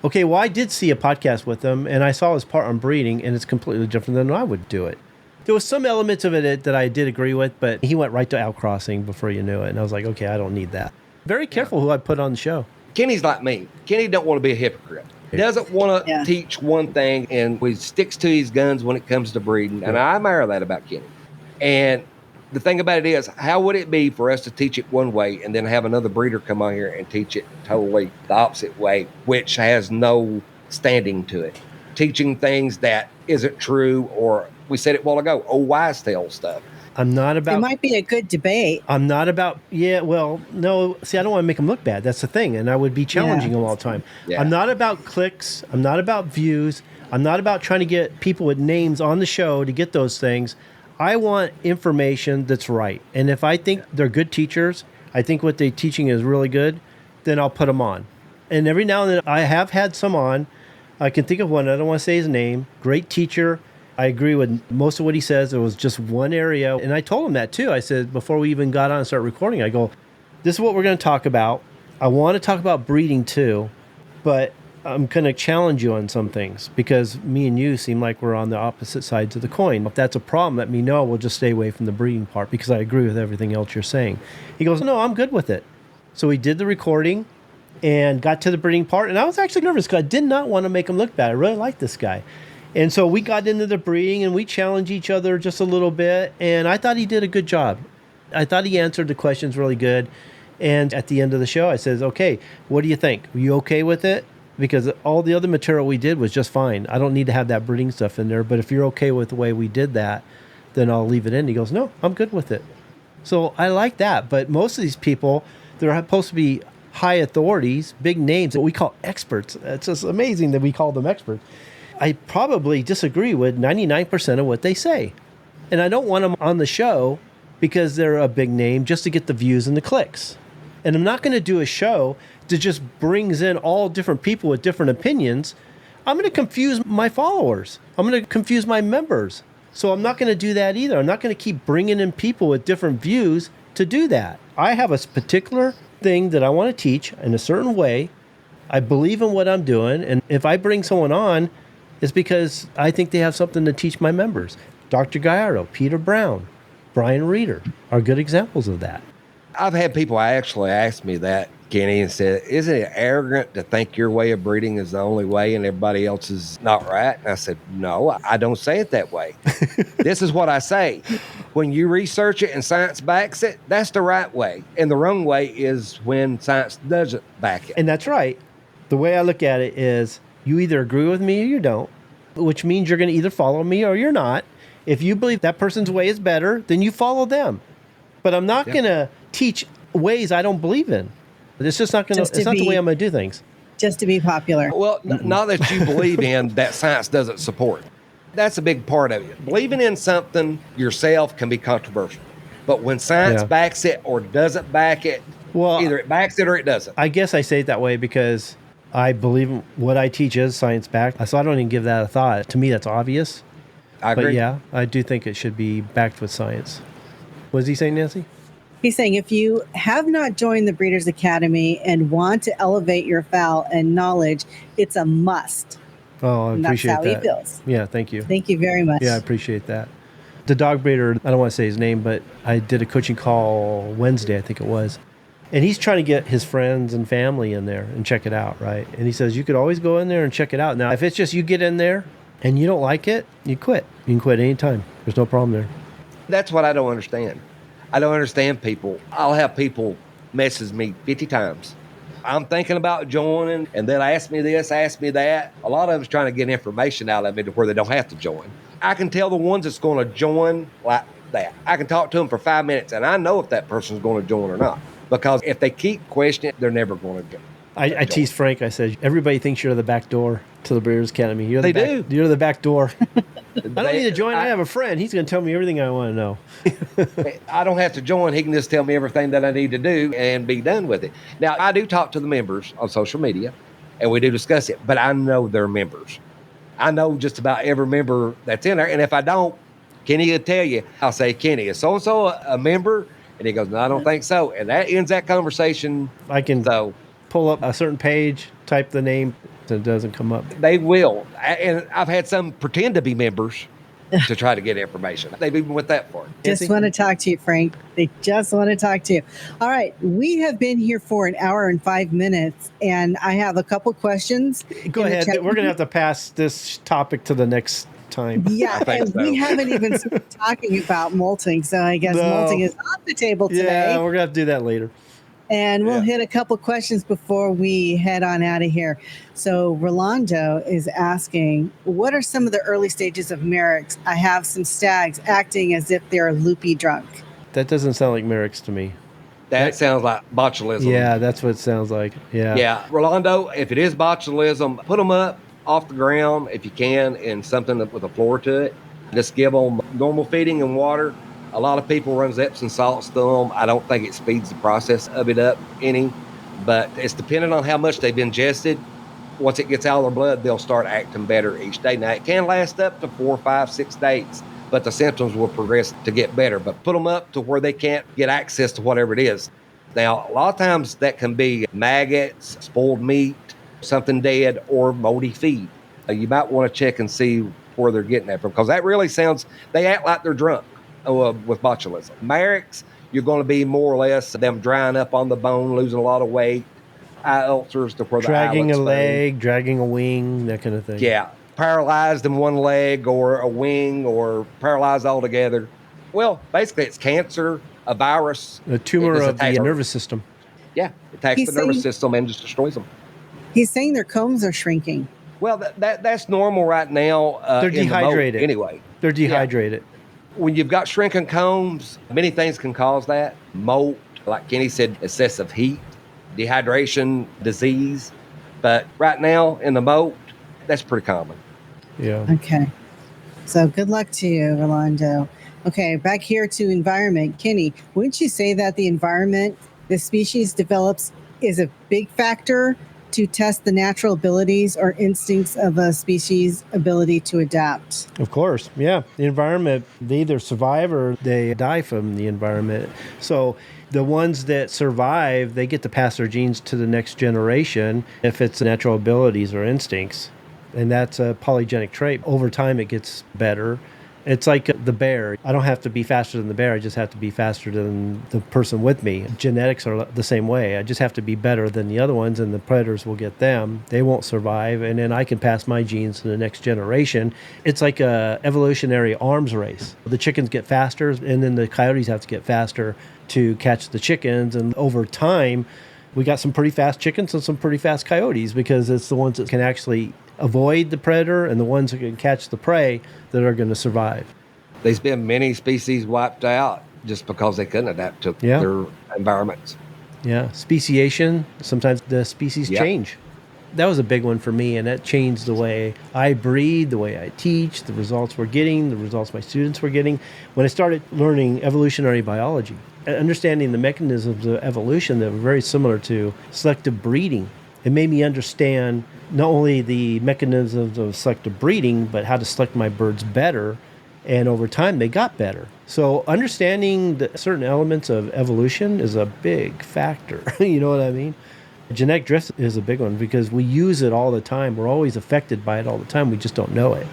okay, well, I did see a podcast with him, and I saw his part on breeding, and it's completely different than I would do it. There was some elements of it that I did agree with, but he went right to outcrossing before you knew it. And I was like, okay, I don't need that. Very careful who I put on the show. Kenny's like me. Kenny don't want to be a hypocrite. He doesn't want to teach one thing, and he sticks to his guns when it comes to breeding. And I admire that about Kenny. And the thing about it is, how would it be for us to teach it one way and then have another breeder come on here and teach it totally the opposite way, which has no standing to it? Teaching things that isn't true, or we said it a while ago, old wise tale stuff. I'm not about... It might be a good debate. I'm not about... Yeah, well, no. See, I don't want to make them look bad. That's the thing. And I would be challenging them all the time. Yeah. I'm not about clicks. I'm not about views. I'm not about trying to get people with names on the show to get those things. I want information that's right. And if I think they're good teachers, I think what they're teaching is really good, then I'll put them on. And every now and then I have had some on. I can think of one. I don't want to say his name. Great teacher. I agree with most of what he says. There was just one area. And I told him that too. I said, before we even got on and started recording, I go, this is what we're going to talk about. I want to talk about breeding too, but I'm going to challenge you on some things because me and you seem like we're on the opposite sides of the coin. If that's a problem, let me know. We'll just stay away from the breeding part because I agree with everything else you're saying. He goes, no, I'm good with it. So we did the recording and got to the breeding part. And I was actually nervous because I did not want to make him look bad. I really like this guy. And so we got into the breeding and we challenged each other just a little bit. And I thought he did a good job. I thought he answered the questions really good. And at the end of the show, I says, okay, what do you think? Are you okay with it? Because all the other material we did was just fine. I don't need to have that breeding stuff in there. But if you're okay with the way we did that, then I'll leave it in. He goes, no, I'm good with it. So I like that. But most of these people, they're supposed to be high authorities, big names that we call experts. It's just amazing that we call them experts. I probably disagree with 99% of what they say. And I don't want them on the show because they're a big name just to get the views and the clicks. And I'm not going to do a show that just brings in all different people with different opinions. I'm going to confuse my followers. I'm going to confuse my members. So I'm not going to do that either. I'm not going to keep bringing in people with different views to do that. I have a particular thing that I want to teach in a certain way. I believe in what I'm doing. And if I bring someone on, it's because I think they have something to teach my members. Dr. Gallardo, Peter Brown, Brian Reeder are good examples of that. I've had people actually ask me that, Kenny, and said, isn't it arrogant to think your way of breeding is the only way and everybody else is not right? And I said, no, I don't say it that way. This is what I say. When you research it and science backs it, that's the right way. And the wrong way is when science doesn't back it. And that's right. The way I look at it is you either agree with me or you don't, which means you're going to either follow me or you're not. If you believe that person's way is better, then you follow them. But I'm not going to teach ways I don't believe in. It's just not going to, it's not the way I'm going to do things. Just to be popular. Well, not that you believe in that science doesn't support. That's a big part of it. Believing in something yourself can be controversial. But when science backs it or doesn't back it, well, either it backs it or it doesn't. I guess I say it that way because I believe what I teach is science-backed. So I don't even give that a thought. To me, that's obvious. I agree. But yeah, I do think it should be backed with science. What is he saying, Nancy? He's saying if you have not joined the Breeders' Academy and want to elevate your fowl and knowledge, it's a must. Oh, I appreciate that. That's how he feels. Yeah, thank you. Thank you very much. Yeah, I appreciate that. The dog breeder, I don't want to say his name, but I did a coaching call Wednesday, I think it was. And he's trying to get his friends and family in there and check it out, right? And he says, you could always go in there and check it out. Now, if it's just you get in there and you don't like it, you quit. You can quit anytime. There's no problem there. That's what I don't understand. I don't understand people. I'll have people message me 50 times. I'm thinking about joining, and they'll ask me this, ask me that. A lot of them's trying to get information out of me to where they don't have to join. I can tell the ones that's going to join like that. I can talk to them for 5 minutes, and I know if that person's going to join or not. Because if they keep questioning, they're never going to join. I teased Frank. I said, everybody thinks you're the back door to the Breeders' Academy. You're the back door. I don't need to join. I have a friend. He's going to tell me everything I want to know. I don't have to join. He can just tell me everything that I need to do and be done with it. Now, I do talk to the members on social media, and we do discuss it, but I know they're members. I know just about every member that's in there, and if I don't, Kenny will tell you. I'll say, Kenny, is so-and-so a member? And he goes, no, I don't think so. And that ends that conversation. I can pull up a certain page, type the name, and it doesn't come up. They will. And I've had some pretend to be members to try to get information. They've even went that far. Just want to talk to you, Frank. They just want to talk to you. All right. We have been here for an hour and 5 minutes, and I have a couple questions. Go ahead. We're going to have to pass this topic to the next time. Yeah, and we haven't even started talking about molting, so I guess molting is off the table today. Yeah, we're going to have to do that later. And we'll hit a couple questions before we head on out of here. So Rolando is asking, what are some of the early stages of Merrick's? I have some stags acting as if they're loopy drunk. That doesn't sound like Merrick's to me. That sounds like botulism. Yeah, that's what it sounds like. Yeah. Yeah. Rolando, if it is botulism, put them up off the ground if you can in something with a floor to it. Just give them normal feeding and water. A lot of people run Epsom salts to them. I don't think it speeds the process of it up any, but it's dependent on how much they've ingested. Once it gets out of their blood, they'll start acting better each day. Now, it can last up to 4, 5, 6 days, but the symptoms will progress to get better. But put them up to where they can't get access to whatever it is. Now, a lot of times that can be maggots, spoiled meat, something dead, or moldy feed. You might want to check and see where they're getting that from, because that really sounds, they act like they're drunk with botulism. Merrick's, you're going to be more or less them drying up on the bone, losing a lot of weight, eye ulcers to where dragging a leg, dragging a wing, that kind of thing. Yeah, paralyzed in one leg or a wing or paralyzed altogether. Well, basically it's cancer, a virus. A tumor of the nervous system. Yeah, it attacks the nervous system and just destroys them. He's saying their combs are shrinking. Well, that's normal right now. They're dehydrated. Anyway. They're dehydrated. Yeah. When you've got shrinking combs, many things can cause that. Molt, like Kenny said, excessive heat, dehydration, disease. But right now in the molt, that's pretty common. Yeah. Okay. So good luck to you, Rolando. Okay, back here to environment. Kenny, wouldn't you say that the environment the species develops is a big factor to test the natural abilities or instincts of a species' ability to adapt? Of course, yeah. The environment, they either survive or they die from the environment. So the ones that survive, they get to pass their genes to the next generation if it's natural abilities or instincts. And that's a polygenic trait. Over time, it gets better. It's like the bear. I don't have to be faster than the bear. I just have to be faster than the person with me. Genetics are the same way. I just have to be better than the other ones, and the predators will get them. They won't survive, and then I can pass my genes to the next generation. It's like a evolutionary arms race. The chickens get faster, and then the coyotes have to get faster to catch the chickens. And over time, we got some pretty fast chickens and some pretty fast coyotes, because it's the ones that can actually avoid the predator and the ones that can catch the prey that are going to survive. There's been many species wiped out just because they couldn't adapt to their environments. Yeah, speciation. Sometimes the species change. That was a big one for me, and that changed the way I breed, the way I teach, the results we're getting, the results my students were getting. When I started learning evolutionary biology, understanding the mechanisms of evolution that were very similar to selective breeding, it made me understand not only the mechanisms of selective breeding, but how to select my birds better. And over time, they got better. So understanding the certain elements of evolution is a big factor. You know what I mean? Genetic drift is a big one because we use it all the time. We're always affected by it all the time. We just don't know it.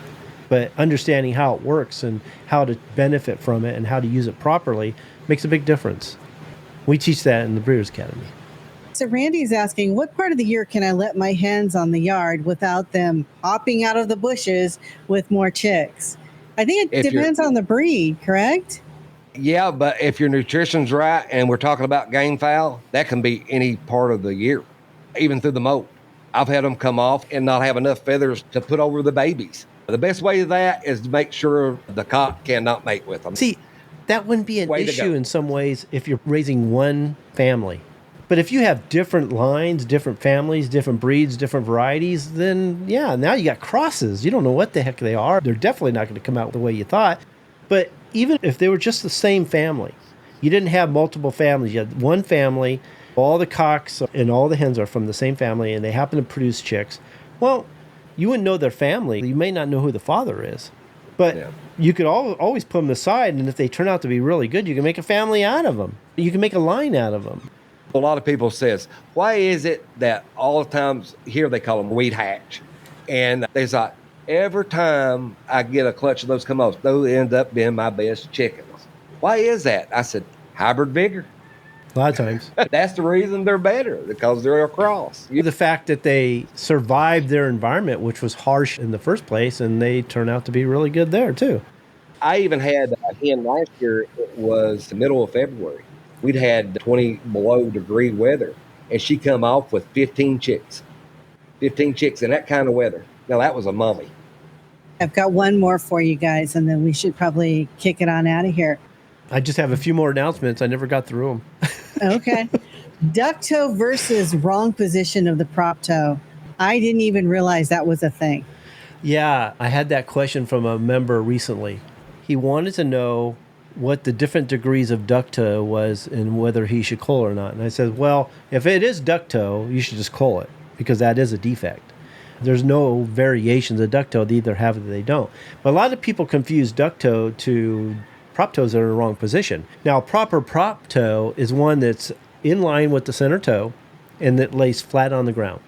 But understanding how it works and how to benefit from it and how to use it properly makes a big difference. We teach that in the Breeders' Academy. So Randy's asking, what part of the year can I let my hens on the yard without them hopping out of the bushes with more chicks? I think it depends on the breed, correct? Yeah, but if your nutrition's right and we're talking about gamefowl, that can be any part of the year, even through the molt. I've had them come off and not have enough feathers to put over the babies. The best way of that is to make sure the cock cannot mate with them. See, that wouldn't be an issue in some ways if you're raising one family. But if you have different lines, different families, different breeds, different varieties, then yeah, now you got crosses. You don't know what the heck they are. They're definitely not going to come out the way you thought. But even if they were just the same family, you didn't have multiple families. You had one family, all the cocks and all the hens are from the same family, and they happen to produce chicks. Well, you wouldn't know their family. You may not know who the father is. But you could always put them aside, and if they turn out to be really good, you can make a family out of them. You can make a line out of them. A lot of people says, why is it that all the times here they call them weed hatch? And they like, every time I get a clutch of those come off, those end up being my best chickens. Why is that? I said, hybrid vigor. A lot of times. That's the reason they're better, because they're a cross. The fact that they survived their environment, which was harsh in the first place, and they turn out to be really good there too. I even had a hen last year. It was the middle of February. We'd had 20 below degree weather, and she come off with 15 chicks. 15 chicks in that kind of weather. Now, that was a mummy. I've got one more for you guys, and then we should probably kick it on out of here. I just have a few more announcements. I never got through them. Okay. Duck toe versus wrong position of the prop toe. I didn't even realize that was a thing. Yeah, I had that question from a member recently. He wanted to know what the different degrees of duck toe was and whether he should cull or not. And I said, well, if it is duck toe, you should just cull it because that is a defect. There's no variations of duck toe. They either have it or they don't. But a lot of people confuse duck toe to prop toes that are in the wrong position. Now, proper prop toe is one that's in line with the center toe and that lays flat on the ground.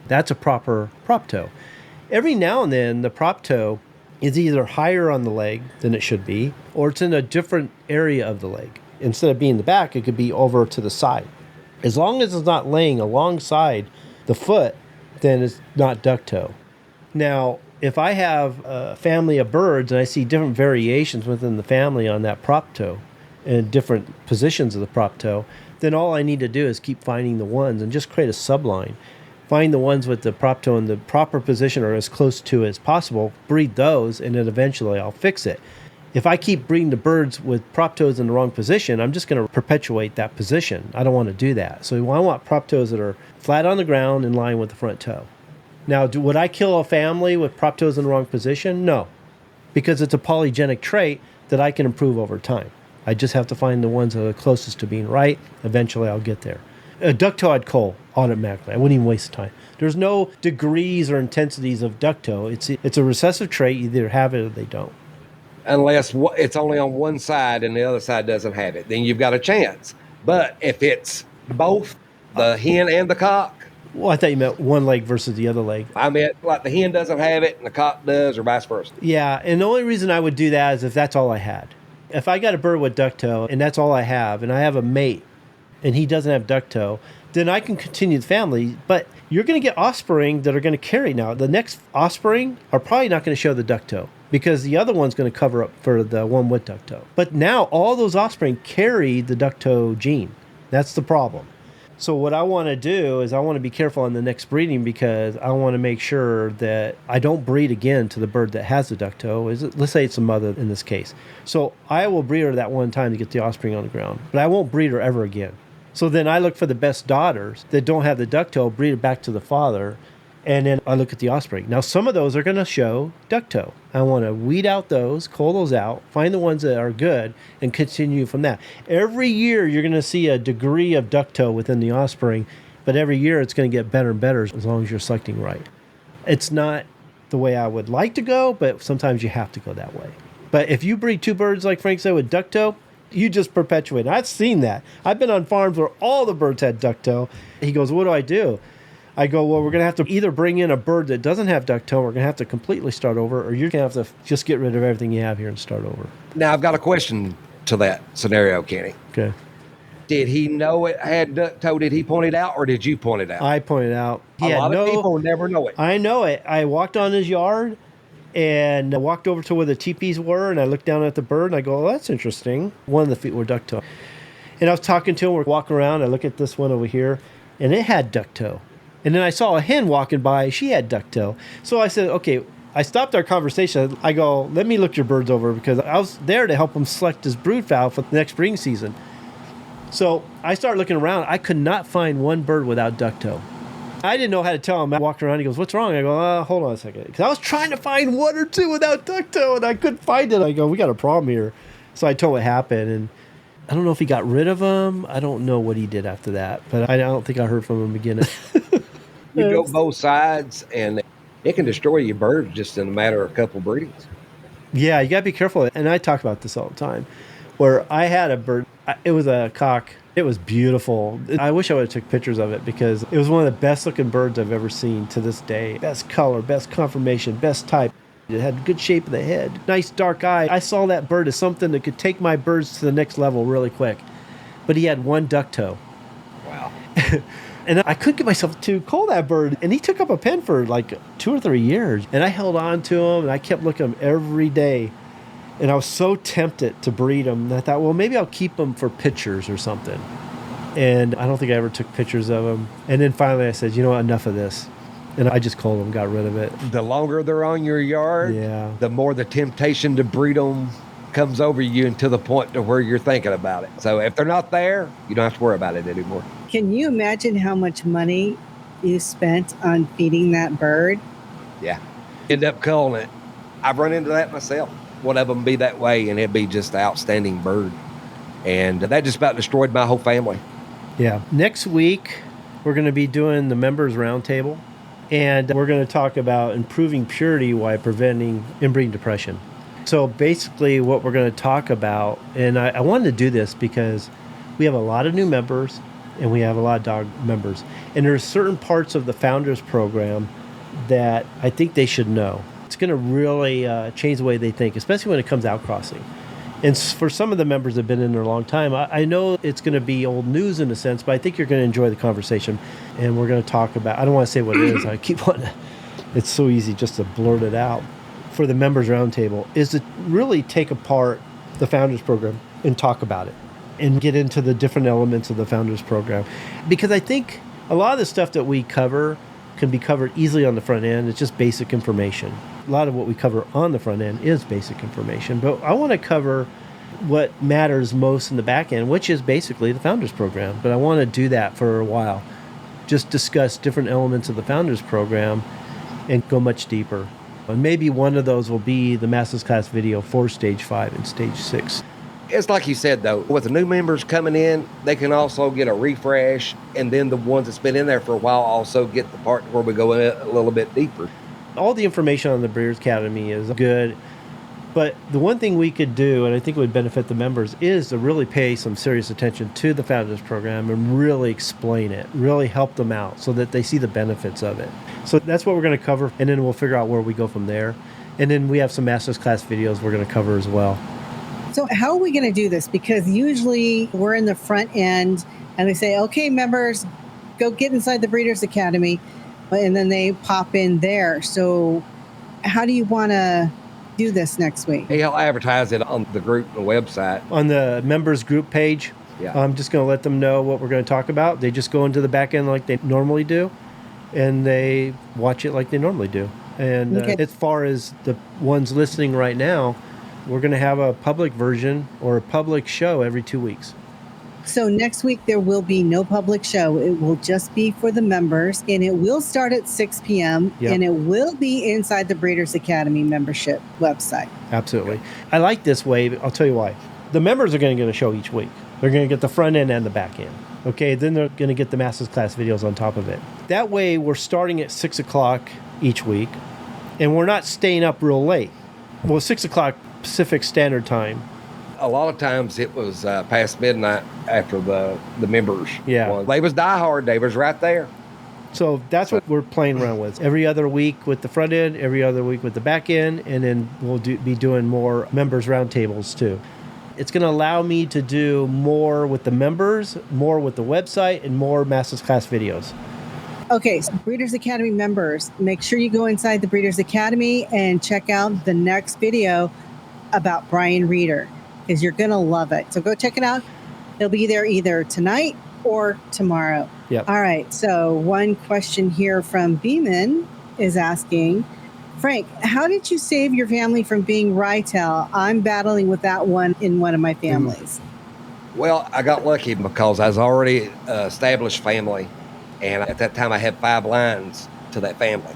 That's a proper prop toe. Every now and then, the prop toe is either higher on the leg than it should be, or it's in a different area of the leg. Instead of being the back, it could be over to the side. As long as it's not laying alongside the foot, then it's not duck toe. Now, if I have a family of birds and I see different variations within the family on that prop toe and different positions of the prop toe, then all I need to do is keep finding the ones and just create a subline. Find the ones with the prop toe in the proper position or as close to as possible, breed those, and then eventually I'll fix it. If I keep breeding the birds with prop toes in the wrong position, I'm just going to perpetuate that position. I don't want to do that. So I want prop toes that are flat on the ground in line with the front toe. Now, would I kill a family with prop toes in the wrong position? No, because it's a polygenic trait that I can improve over time. I just have to find the ones that are closest to being right. Eventually, I'll get there. A duck toe I'd cull automatically. I wouldn't even waste time. There's no degrees or intensities of duck toe. It's a recessive trait. You either have it or they don't. Unless it's only on one side and the other side doesn't have it, then you've got a chance. But if it's both the hen and the cock. Well, I thought you meant one leg versus the other leg. I meant like the hen doesn't have it and the cock does, or vice versa. Yeah, and the only reason I would do that is if that's all I had. If I got a bird with duck toe and that's all I have, and I have a mate and he doesn't have duck toe, then I can continue the family. But you're going to get offspring that are going to carry. Now, the next offspring are probably not going to show the duck toe because the other one's going to cover up for the one with duck toe. But now all those offspring carry the duck toe gene. That's the problem. So what I want to do is I want to be careful on the next breeding because I want to make sure that I don't breed again to the bird that has the duck toe. Let's say it's a mother in this case. So I will breed her that one time to get the offspring on the ground, but I won't breed her ever again. So then I look for the best daughters that don't have the duck toe, breed it back to the father, and then I look at the offspring. Now, some of those are going to show duck toe. I want to weed out those, cull those out, find the ones that are good, and continue from that. Every year, you're going to see a degree of duck toe within the offspring, but every year it's going to get better and better as long as you're selecting right. It's not the way I would like to go, but sometimes you have to go that way. But if you breed two birds, like Frank said, with duck toe, you just perpetuate. I've seen that. I've been on farms where all the birds had duck toe. He goes, what do I do? I go, well, we're going to have to either bring in a bird that doesn't have ducktail, we're going to have to completely start over, or you're going to have to just get rid of everything you have here and start over. Now, I've got a question to that scenario, Kenny. Okay. Did he know it had ducktail? Did he point it out, or did you point it out? I pointed out. A lot of people never know it. I know it. I walked on his yard and I walked over to where the teepees were, and I looked down at the bird, and I go, oh, that's interesting. One of the feet were ducktail. And I was talking to him. We're walking around. I look at this one over here, and it had ducktail. And then I saw a hen walking by. She had ducktail. So I said, okay. I stopped our conversation. I go, let me look your birds over, because I was there to help him select his brood fowl for the next breeding season. So I started looking around. I could not find one bird without ducktail. I didn't know how to tell him. I walked around. He goes, what's wrong? I go, hold on a second. Because I was trying to find one or two without ducktail, and I couldn't find it. I go, we got a problem here. So I told him what happened. And I don't know if he got rid of them. I don't know what he did after that. But I don't think I heard from him again. You go both sides, and it can destroy your birds just in a matter of a couple breedings. Yeah, you got to be careful. And I talk about this all the time, where I had a bird. It was a cock. It was beautiful. I wish I would have took pictures of it, because it was one of the best looking birds I've ever seen to this day. Best color, best conformation, best type. It had good shape of the head, nice dark eye. I saw that bird as something that could take my birds to the next level really quick. But he had one ducktail. Wow. And I couldn't get myself to call that bird. And he took up a pen for like 2 or 3 years. And I held on to him, and I kept looking at him every day. And I was so tempted to breed him. And I thought, well, maybe I'll keep him for pictures or something. And I don't think I ever took pictures of him. And then finally I said, you know what, enough of this. And I just called him, got rid of it. The longer they're on your yard, the more the temptation to breed them comes over you, and to the point to where you're thinking about it. So if they're not there, you don't have to worry about it anymore. Can you imagine how much money you spent on feeding that bird? Yeah. End up culling it. I've run into that myself. One of them be that way, and it'd be just an outstanding bird. And that just about destroyed my whole family. Yeah. Next week, we're going to be doing the members roundtable, and we're going to talk about improving purity while preventing inbreeding depression. So basically what we're going to talk about, and I wanted to do this because we have a lot of new members and we have a lot of dog members. And there are certain parts of the Founders Program that I think they should know. It's going to really change the way they think, especially when it comes to outcrossing. And for some of the members that have been in there a long time, I know it's going to be old news in a sense, but I think you're going to enjoy the conversation. And we're going to talk about, I don't want to say what it is. I keep wanting to, it's so easy just to blurt it out. For the members roundtable is to really take apart the Founders Program and talk about it and get into the different elements of the Founders Program. Because I think a lot of the stuff that we cover can be covered easily on the front end. It's just basic information. A lot of what we cover on the front end is basic information, but I want to cover what matters most in the back end, which is basically the Founders Program. But I want to do that for a while. Just discuss different elements of the Founders Program and go much deeper. And maybe one of those will be the Masters Class video for Stage 5 and Stage 6. It's like you said, though, with the new members coming in, they can also get a refresh, and then the ones that's been in there for a while also get the part where we go in a little bit deeper. All the information on the Breeders' Academy is good, but the one thing we could do, and I think would benefit the members, is to really pay some serious attention to the Founders Program and really explain it, really help them out so that they see the benefits of it. So that's what we're going to cover, and then we'll figure out where we go from there. And then we have some Masters Class videos we're going to cover as well. So how are we going to do this? Because usually we're in the front end and they say, okay, members, go get inside the Breeders' Academy. And then they pop in there. So how do you want to do this next week? Hey, I'll advertise it on the group and the website. On the members group page, I'm just going to let them know what we're going to talk about. They just go into the back end like they normally do, and they watch it like they normally do. And as far as the ones listening right now, we're going to have a public version or a public show every 2 weeks. So next week, there will be no public show. It will just be for the members, and it will start at 6 p.m., and it will be inside the Breeders' Academy membership website. Absolutely. I like this way. I'll tell you why. The members are going to get a show each week. They're going to get the front end and the back end. Okay, then they're going to get the Masters Class videos on top of it. That way, we're starting at 6 o'clock each week, and we're not staying up real late. Well, 6 o'clock Pacific Standard Time. A lot of times it was past midnight after the members. Yeah. They was diehard. They was right there. So that's what we're playing around with. Every other week with the front end, every other week with the back end, and then we'll be doing more members roundtables too. It's going to allow me to do more with the members, more with the website, and more Masters Class videos. Okay, so Breeders Academy members, make sure you go inside the Breeders Academy and check out the next video about Brian Reeder, because you're going to love it. So go check it out. It'll be there either tonight or tomorrow. Yep. All right. So one question here from Beeman is asking, Frank, how did you save your family from being rye-tail? I'm battling with that one in one of my families. Well, I got lucky because I was already established family. And at that time, I had 5 lines to that family.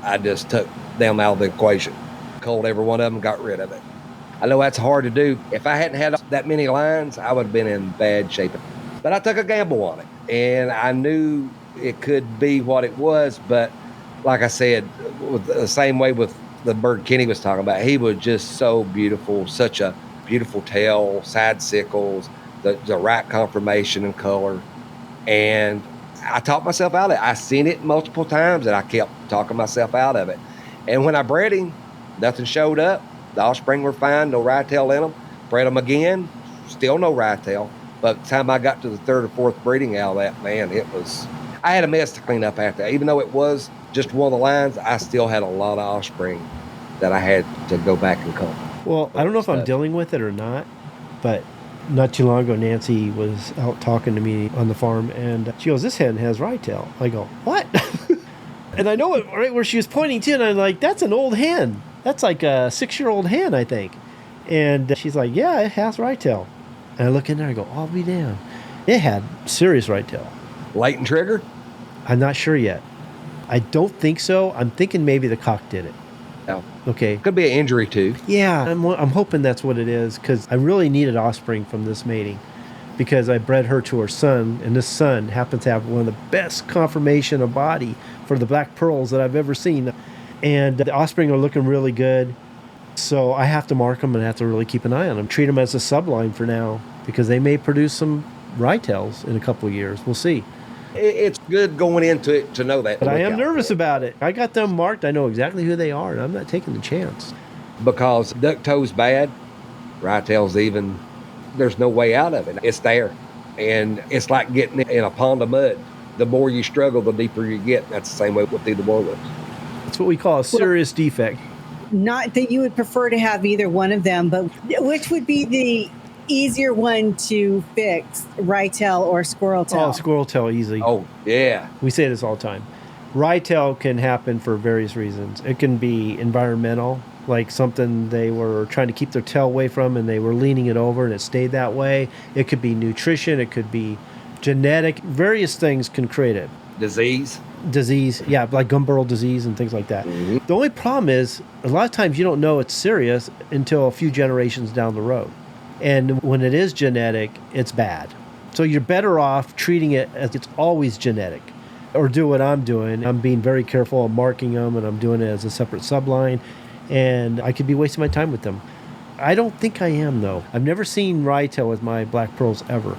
I just took them out of the equation, culled every one of them, got rid of it. I know that's hard to do. If I hadn't had that many lines, I would have been in bad shape. But I took a gamble on it, and I knew it could be what it was. But like I said, the same way with the bird Kenny was talking about, he was just so beautiful, such a beautiful tail, side sickles, the right conformation and color. And I talked myself out of it. I seen it multiple times, and I kept talking myself out of it. And when I bred him, nothing showed up. The offspring were fine, no rye tail in them. Bred them again, still no rye tail. But by the time I got to the 3rd or 4th breeding out of that, man, I had a mess to clean up after that. Even though it was just one of the lines, I still had a lot of offspring that I had to go back and cull. Well, I don't know if I'm dealing with it or not, but not too long ago, Nancy was out talking to me on the farm, and she goes, "This hen has rye tail." I go, "What?" And I know it right where she was pointing to, and I'm like, "That's an old hen. That's like a 6-year-old hen, I think." And she's like, "Yeah, it has rye tail." And I look in there, I go, "I'll be damned. It had serious rye tail." Latent trigger? I'm not sure yet. I don't think so. I'm thinking maybe the cock did it. No. Okay. Could be an injury too. Yeah, I'm hoping that's what it is, because I really needed offspring from this mating, because I bred her to her son, and this son happens to have one of the best conformation of body for the black pearls that I've ever seen. And the offspring are looking really good. So I have to mark them and have to really keep an eye on them. Treat them as a subline for now, because they may produce some rye tails in a couple of years. We'll see. It's good going into it to know that. But I am nervous about it. I got them marked. I know exactly who they are, and I'm not taking the chance. Because duck toe's bad, rye tail's even, there's no way out of it. It's there. And it's like getting in a pond of mud. The more you struggle, the deeper you get. That's the same way with either one of them. That's what we call a serious defect. Not that you would prefer to have either one of them, but which would be the easier one to fix, rye tail or squirrel tail? Oh, squirrel tail easy. Oh, yeah. We say this all the time. Rye tail can happen for various reasons. It can be environmental, like something they were trying to keep their tail away from and they were leaning it over and it stayed that way. It could be nutrition. It could be genetic. Various things can create it. Disease, yeah, like gumburl disease and things like that. Mm-hmm. The only problem is a lot of times you don't know it's serious until a few generations down the road. And when it is genetic, it's bad. So you're better off treating it as it's always genetic. Or do what I'm doing. I'm being very careful. I'm marking them, and I'm doing it as a separate subline. And I could be wasting my time with them. I don't think I am, though. I've never seen rye tail with my black pearls ever.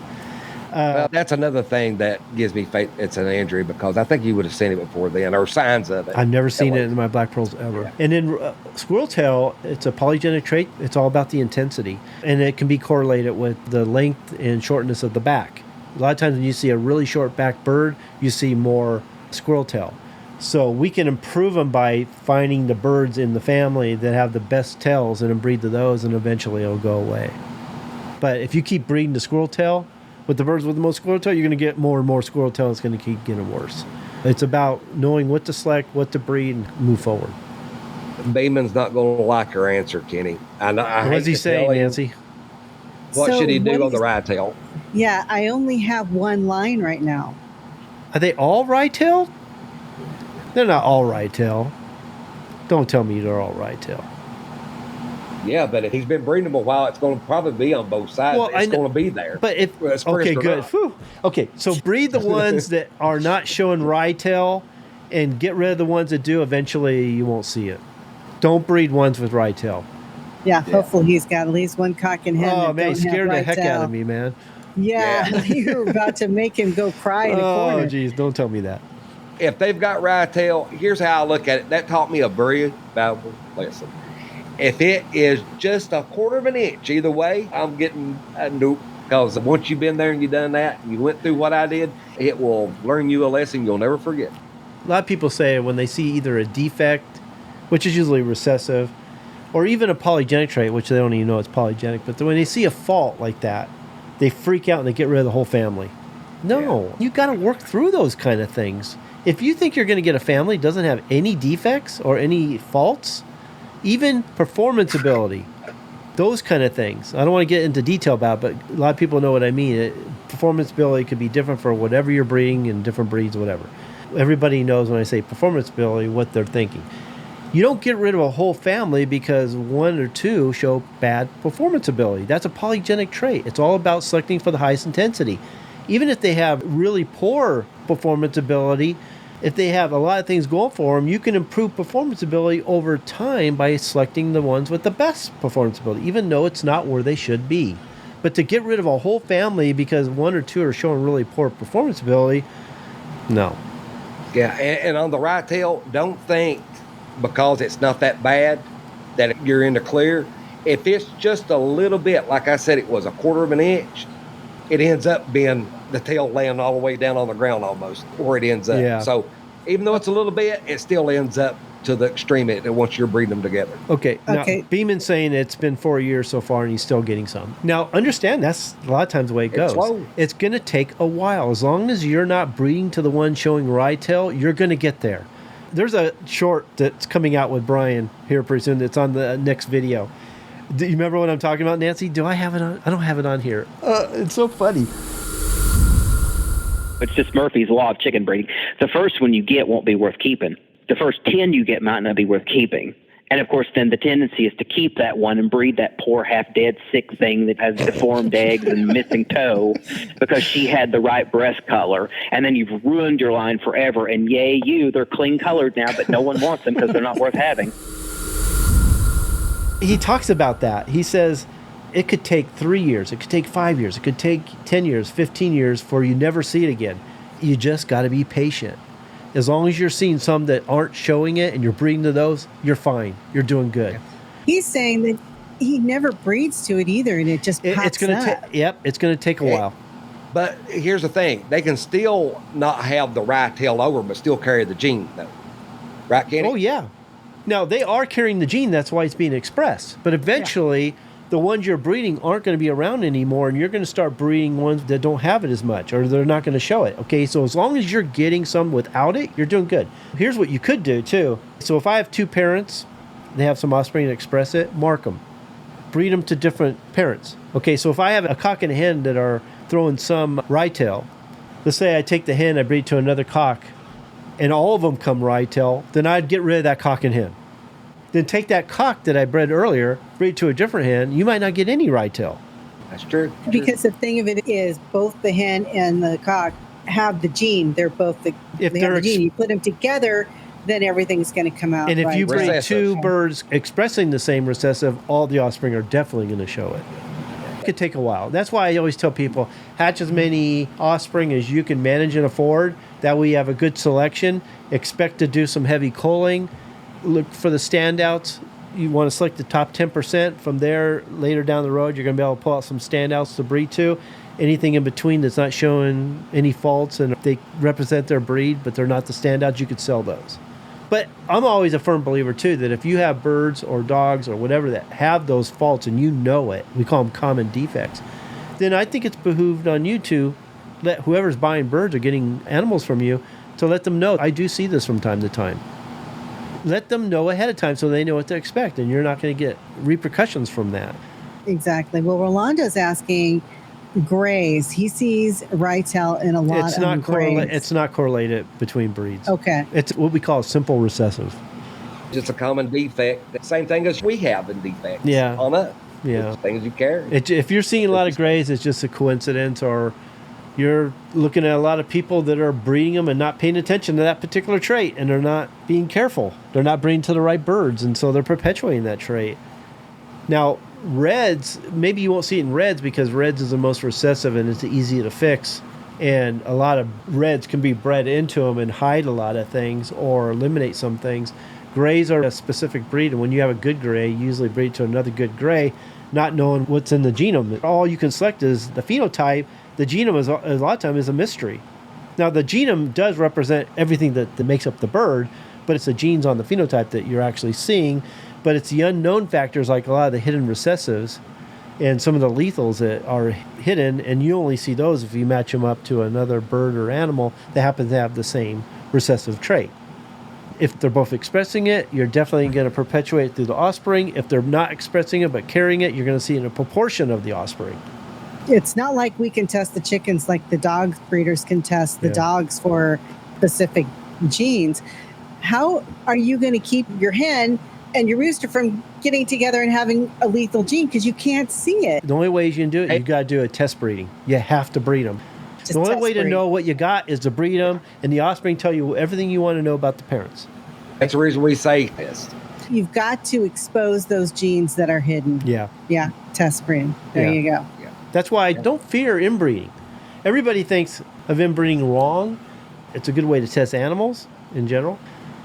Well, that's another thing that gives me faith it's an injury, because I think you would have seen it before then, or signs of it. I've never seen it in my black pearls ever. Yeah. And in squirrel tail, it's a polygenic trait. It's all about the intensity. And it can be correlated with the length and shortness of the back. A lot of times when you see a really short back bird, you see more squirrel tail. So we can improve them by finding the birds in the family that have the best tails and then breed to those, and eventually it'll go away. But if you keep breeding the squirrel tail, with the birds with the most squirrel tail, you're going to get more and more squirrel tail. It's going to keep getting worse. It's about knowing what to select, what to breed, and move forward. Beeman's not going to like her answer, Kenny. What does he say, Nancy? What should he do on the rye tail? Yeah, I only have one line right now. Are they all rye tail? They're not all rye tail. Don't tell me they're all rye tail. Yeah, but if he's been breeding them a while, it's going to probably be on both sides. Well, it's going to be there. But if okay, good. Okay, so breed the ones that are not showing rye tail, and get rid of the ones that do. Eventually, you won't see it. Don't breed ones with rye tail. Yeah, hopefully he's got at least one cock and hen. Oh man, he scared the heck out of me, man. Yeah. You're about to make him go cry in a corner. Oh, geez, don't tell me that. If they've got rye tail, here's how I look at it. That taught me a very valuable lesson. If it is just a quarter of an inch either way, I'm getting a nope. Because once you've been there and you've done that, and you went through what I did, it will learn you a lesson you'll never forget. A lot of people say when they see either a defect, which is usually recessive, or even a polygenic trait, which they don't even know it's polygenic, but when they see a fault like that, they freak out and they get rid of the whole family. No, you got to work through those kind of things. If you think you're going to get a family that doesn't have any defects or any faults, even performance ability, those kind of things. I don't want to get into detail about it, but a lot of people know what I mean. Performance ability could be different for whatever you're breeding in different breeds, whatever. Everybody knows when I say performance ability what they're thinking. You don't get rid of a whole family because one or two show bad performance ability. That's a polygenic trait. It's all about selecting for the highest intensity. Even if they have really poor performance ability, if they have a lot of things going for them, you can improve performance ability over time by selecting the ones with the best performance ability, even though it's not where they should be. But to get rid of a whole family because one or two are showing really poor performance ability, no. Yeah, and on the rye tail, don't think because it's not that bad that you're in the clear. If it's just a little bit, like I said, it was a quarter of an inch, it ends up being the tail laying all the way down on the ground almost, where it ends up. Yeah. So even though it's a little bit, it still ends up to the extreme once you're breeding them together. Okay. Now, Okay. Beeman's saying it's been 4 years so far and he's still getting some. Now, understand that's a lot of times the way it goes. Slow. It's going to take a while. As long as you're not breeding to the one showing rye tail, you're going to get there. There's a short that's coming out with Brian here pretty soon. It's on the next video. Do you remember what I'm talking about, Nancy? Do I have it on? I don't have it on here. It's so funny. It's just Murphy's Law of chicken breeding. The first one you get won't be worth keeping. The first 10 you get might not be worth keeping. And, of course, then the tendency is to keep that one and breed that poor, half-dead, sick thing that has deformed eggs and missing toe because she had the right breast color. And then you've ruined your line forever. And yay, they're clean-colored now, but no one wants them because they're not worth having. He talks about that. He says it could take 3 years. It could take 5 years. It could take 10 years, 15 years for you never see it again. You just got to be patient. As long as you're seeing some that aren't showing it and you're breeding to those, you're fine. You're doing good. He's saying that he never breeds to it either, and it just pops It's going to up. it's going to take a while. But here's the thing. They can still not have the rye tail over, but still carry the gene, though. Right, Kenny? Oh, yeah. Now, they are carrying the gene. That's why it's being expressed. But eventually, the ones you're breeding aren't going to be around anymore, and you're going to start breeding ones that don't have it as much, or they're not going to show it. Okay, so as long as you're getting some without it, you're doing good. Here's what you could do, too. So if I have two parents, they have some offspring that express it, mark them. Breed them to different parents. Okay, so if I have a cock and a hen that are throwing some rye tail, let's say I take the hen, I breed to another cock, and all of them come rye tail, then I'd get rid of that cock and hen. Then take that cock that I bred earlier, breed to a different hen, you might not get any rye tail. That's true. Because the thing of it is, both the hen and the cock have the gene. They're both they have the gene. You put them together, then everything's going to come out. And if you breed Recessive. two birds expressing the same recessive, all the offspring are definitely going to show it. It could take a while. That's why I always tell people, hatch as many offspring as you can manage and afford. That way you have a good selection. Expect to do some heavy culling. Look for the standouts. You want to select the top 10%. From there, later down the road, you're going to be able to pull out some standouts to breed to. Anything in between that's not showing any faults and they represent their breed, but they're not the standouts, you could sell those. But I'm always a firm believer, too, that if you have birds or dogs or whatever that have those faults and you know it, we call them common defects, then I think it's behooved on you to let whoever's buying birds or getting animals from you to let them know, I do see this from time to time. Let them know ahead of time so they know what to expect, and you're not going to get repercussions from that. Exactly. Well, Rolando's asking grays. He sees rye tail in a lot of grays. It's not correlated between breeds. Okay. It's what we call a simple recessive. Just a common defect. The same thing as we have in defects. Yeah. On us. Yeah. It's things you carry. If you're seeing a lot of grays, it's just a coincidence, or you're looking at a lot of people that are breeding them and not paying attention to that particular trait, and they're not being careful. They're not breeding to the right birds, and so they're perpetuating that trait. Now, reds, maybe you won't see it in reds because reds is the most recessive and it's easy to fix. And a lot of reds can be bred into them and hide a lot of things or eliminate some things. Grays are a specific breed, and when you have a good gray, you usually breed to another good gray, not knowing what's in the genome. All you can select is the phenotype. The genome is a lot of time is a mystery. Now, the genome does represent everything that makes up the bird, but it's the genes on the phenotype that you're actually seeing. But it's the unknown factors, like a lot of the hidden recessives and some of the lethals that are hidden, and you only see those if you match them up to another bird or animal that happens to have the same recessive trait. If they're both expressing it, you're definitely going to perpetuate it through the offspring. If they're not expressing it but carrying it, you're going to see it in a proportion of the offspring. It's not like we can test the chickens like the dog breeders can test the dogs for specific genes. How are you going to keep your hen and your rooster from getting together and having a lethal gene? Because you can't see it. The only way you can do it, you got to do a test breeding. You have to breed them. The only way to know what you got is to breed them, and the offspring tell you everything you want to know about the parents. That's the reason we say test. You've got to expose those genes that are hidden. Yeah. Yeah, test breeding. There you go. Yeah. That's why I don't fear inbreeding. Everybody thinks of inbreeding wrong. It's a good way to test animals in general.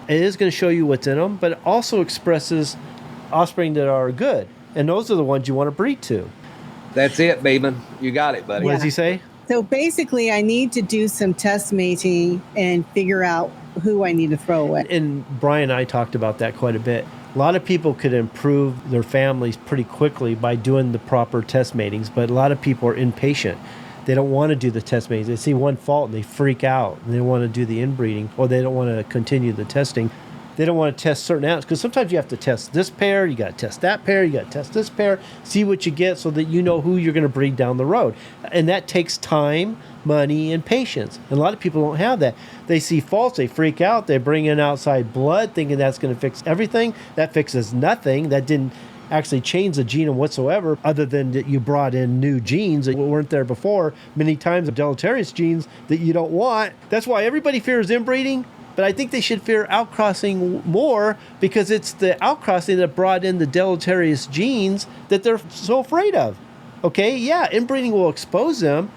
It is going to show you what's in them, but it also expresses offspring that are good, and those are the ones you want to breed to. That's it, Beeman. You got it, buddy. What does he say? So basically, I need to do some test mating and figure out who I need to throw away. And Brian and I talked about that quite a bit. A lot of people could improve their families pretty quickly by doing the proper test matings, but a lot of people are impatient. They don't want to do the test matings. They see one fault and they freak out, and they want to do the inbreeding, or they don't want to continue the testing. They don't want to test certain animals, because sometimes you have to test this pair, you got to test that pair, you got to test this pair, see what you get so that you know who you're going to breed down the road. And that takes time, money, and patience. And a lot of people don't have that. They see faults, they freak out, they bring in outside blood thinking that's going to fix everything. That fixes nothing. That didn't actually change the genome whatsoever, other than that you brought in new genes that weren't there before, many times deleterious genes that you don't want. That's why everybody fears inbreeding. But I think they should fear outcrossing more, because it's the outcrossing that brought in the deleterious genes that they're so afraid of. Okay, yeah, inbreeding will expose them,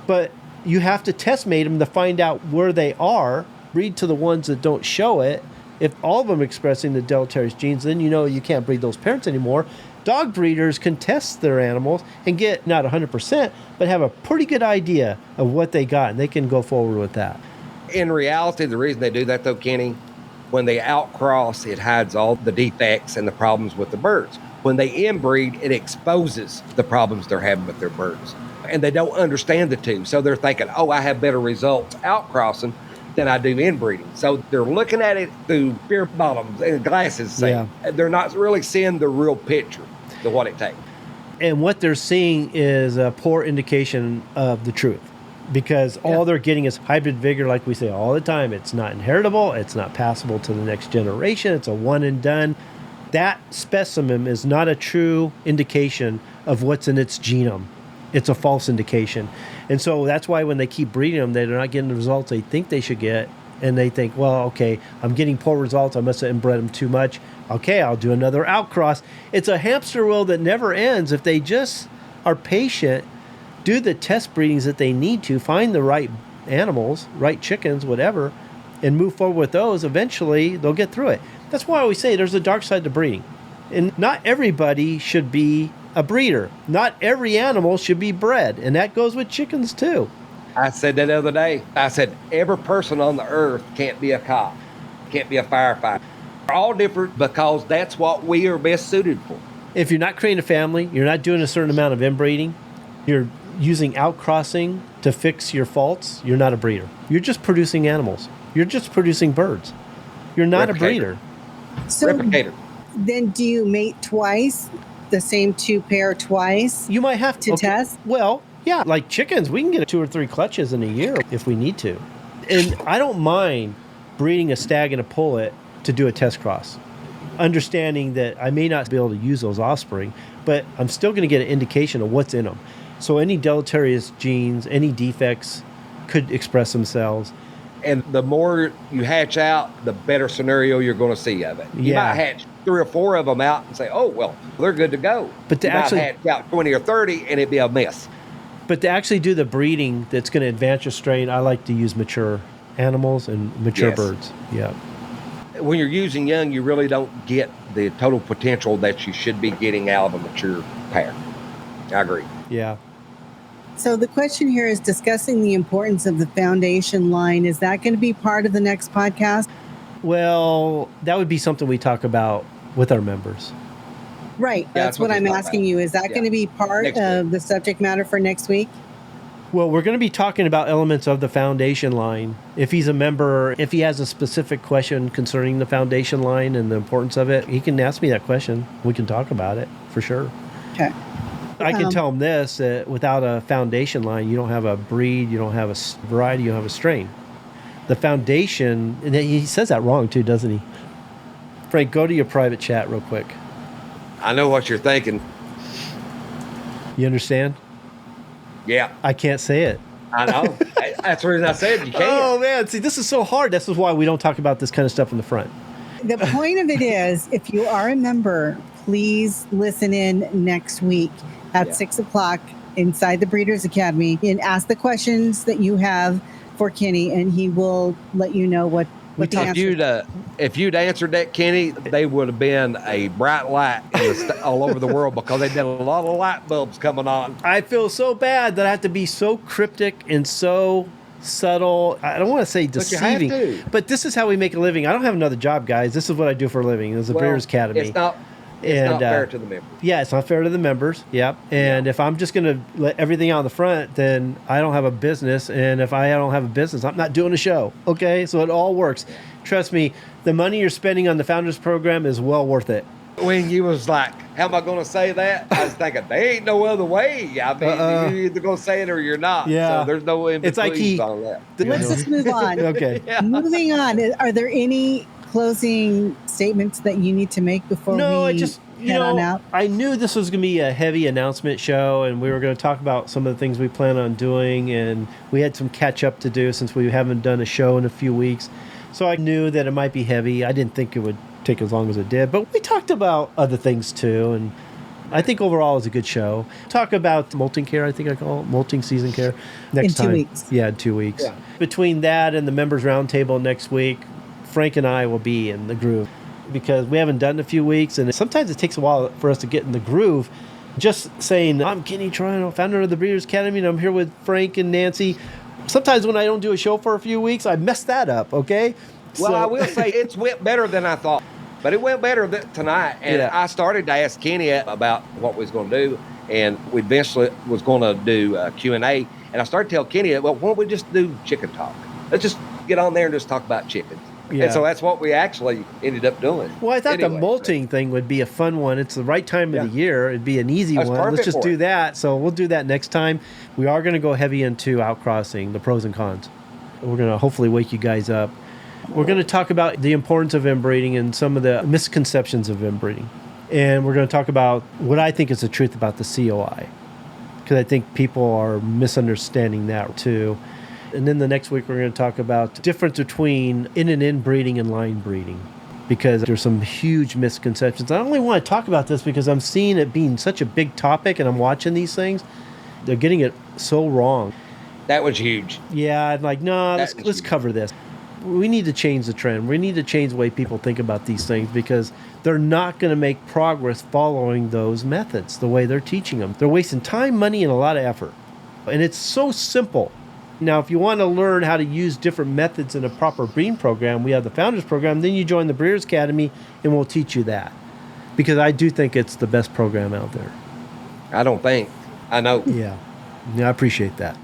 but you have to test mate them to find out where they are, breed to the ones that don't show it. If all of them are expressing the deleterious genes, then you know you can't breed those parents anymore. Dog breeders can test their animals and get not 100%, but have a pretty good idea of what they got, and they can go forward with that. In reality, the reason they do that, though, Kenny, when they outcross, it hides all the defects and the problems with the birds. When they inbreed, it exposes the problems they're having with their birds. And they don't understand the two. So they're thinking, oh, I have better results outcrossing than I do inbreeding. So they're looking at it through beer bottoms and glasses. They're not really seeing the real picture of what it takes. And what they're seeing is a poor indication of the truth. Because all they're getting is hybrid vigor, like we say all the time. It's not inheritable. It's not passable to the next generation. It's a one and done. That specimen is not a true indication of what's in its genome. It's a false indication. And so that's why when they keep breeding them, they're not getting the results they think they should get. And they think, well, okay, I'm getting poor results. I must have inbred them too much. Okay, I'll do another outcross. It's a hamster wheel that never ends. If they just are patient, do the test breedings that they need to, find the right animals, right chickens, whatever, and move forward with those, eventually they'll get through it. That's why I always say there's a dark side to breeding. And not everybody should be a breeder. Not every animal should be bred. And that goes with chickens too. I said that the other day. I said, every person on the earth can't be a cop, can't be a firefighter. We're all different because that's what we are best suited for. If you're not creating a family, you're not doing a certain amount of inbreeding, you're using outcrossing to fix your faults, you're not a breeder. You're just producing animals. You're just producing birds. You're not a breeder. So Replicator. Then do you mate twice, the same two pair twice? You might have to test? Well, yeah, like chickens, we can get 2 or 3 clutches in a year if we need to. And I don't mind breeding a stag and a pullet to do a test cross, understanding that I may not be able to use those offspring, but I'm still going to get an indication of what's in them. So any deleterious genes, any defects could express themselves. And the more you hatch out, the better scenario you're going to see of it. You might hatch 3 or 4 of them out and say, oh, well, they're good to go. But to you actually might hatch out 20 or 30 and it'd be a mess. But to actually do the breeding that's going to advance your strain, I like to use mature animals and mature birds. Yeah. When you're using young, you really don't get the total potential that you should be getting out of a mature pair. I agree. Yeah. So the question here is discussing the importance of the foundation line. Is that going to be part of the next podcast? Well, that would be something we talk about with our members. Right. That's what I'm asking you. Is that going to be part of the subject matter for next week? Well, we're going to be talking about elements of the foundation line. If he's a member, if he has a specific question concerning the foundation line and the importance of it, he can ask me that question. We can talk about it for sure. Okay. I can tell him this, that without a foundation line, you don't have a breed, you don't have a variety, you don't have a strain. The foundation, and he says that wrong too, doesn't he? Frank, go to your private chat real quick. I know what you're thinking. You understand? Yeah. I can't say it. I know. That's the reason I said you can't. Oh, man. See, this is so hard. This is why we don't talk about this kind of stuff in the front. The point of it is, if you are a member, please listen in next week at 6 o'clock inside the Breeders Academy and ask the questions that you have for Kenny, and he will let you know what the answer. If you'd answered that, Kenny, they would have been a bright light all over the world, because they did a lot of light bulbs coming on. I feel so bad that I have to be so cryptic and so subtle. I don't want to say deceiving, but this is how we make a living. I don't have another job, guys. This is what I do for a living. It's a Breeders Academy. It's not fair to the members. Yeah, it's not fair to the members. Yep. And if I'm just going to let everything out in the front, then I don't have a business. And if I don't have a business, I'm not doing a show. Okay? So it all works. Trust me, the money you're spending on the Founders Program is well worth it. When you was like, how am I going to say that? I was thinking, there ain't no other way. I mean, you're either going to say it or you're not. Yeah. So there's no in It's like on that. Let's just move on. Okay. Yeah. Moving on. Are there any closing statements that you need to make before we head on out? I knew this was going to be a heavy announcement show, and we were going to talk about some of the things we plan on doing, and we had some catch up to do since we haven't done a show in a few weeks. So I knew that it might be heavy. I didn't think it would take as long as it did, but we talked about other things too, and I think overall it was a good show. Talk about molting care, I think I call it, molting season care next time. In 2 weeks. Yeah, in 2 weeks. Yeah. Between that and the members roundtable next week, Frank and I will be in the groove, because we haven't done it in a few weeks, and sometimes it takes a while for us to get in the groove. Just saying, I'm Kenny Troyano, founder of the Breeders Academy, and I'm here with Frank and Nancy. Sometimes when I don't do a show for a few weeks, I mess that up, okay? Well, I will say it's went better than I thought, but it went better tonight. And I started to ask Kenny about what we was going to do, and we eventually was going to do Q&A. And I started to tell Kenny, well, why don't we just do chicken talk? Let's just get on there and just talk about chickens. Yeah. And so that's what we actually ended up doing. Well, I thought the molting thing would be a fun one. It's the right time of the year. It'd be an easy one. Let's just do that. So we'll do that next time. We are going to go heavy into outcrossing, the pros and cons. We're going to hopefully wake you guys up. We're going to talk about the importance of inbreeding and some of the misconceptions of inbreeding. And we're going to talk about what I think is the truth about the COI, because I think people are misunderstanding that too. And then the next week, we're going to talk about the difference between in and inbreeding and line breeding, because there's some huge misconceptions. I only want to talk about this because I'm seeing it being such a big topic, and I'm watching these things. They're getting it so wrong. That was huge. Yeah, I'm like, no, let's cover this. We need to change the trend. We need to change the way people think about these things, because they're not going to make progress following those methods, the way they're teaching them. They're wasting time, money, and a lot of effort. And it's so simple. Now, if you want to learn how to use different methods in a proper breeding program, we have the Founders Program. Then you join the Breeders Academy, and we'll teach you that. Because I do think it's the best program out there. I don't think. I know. Yeah, I appreciate that.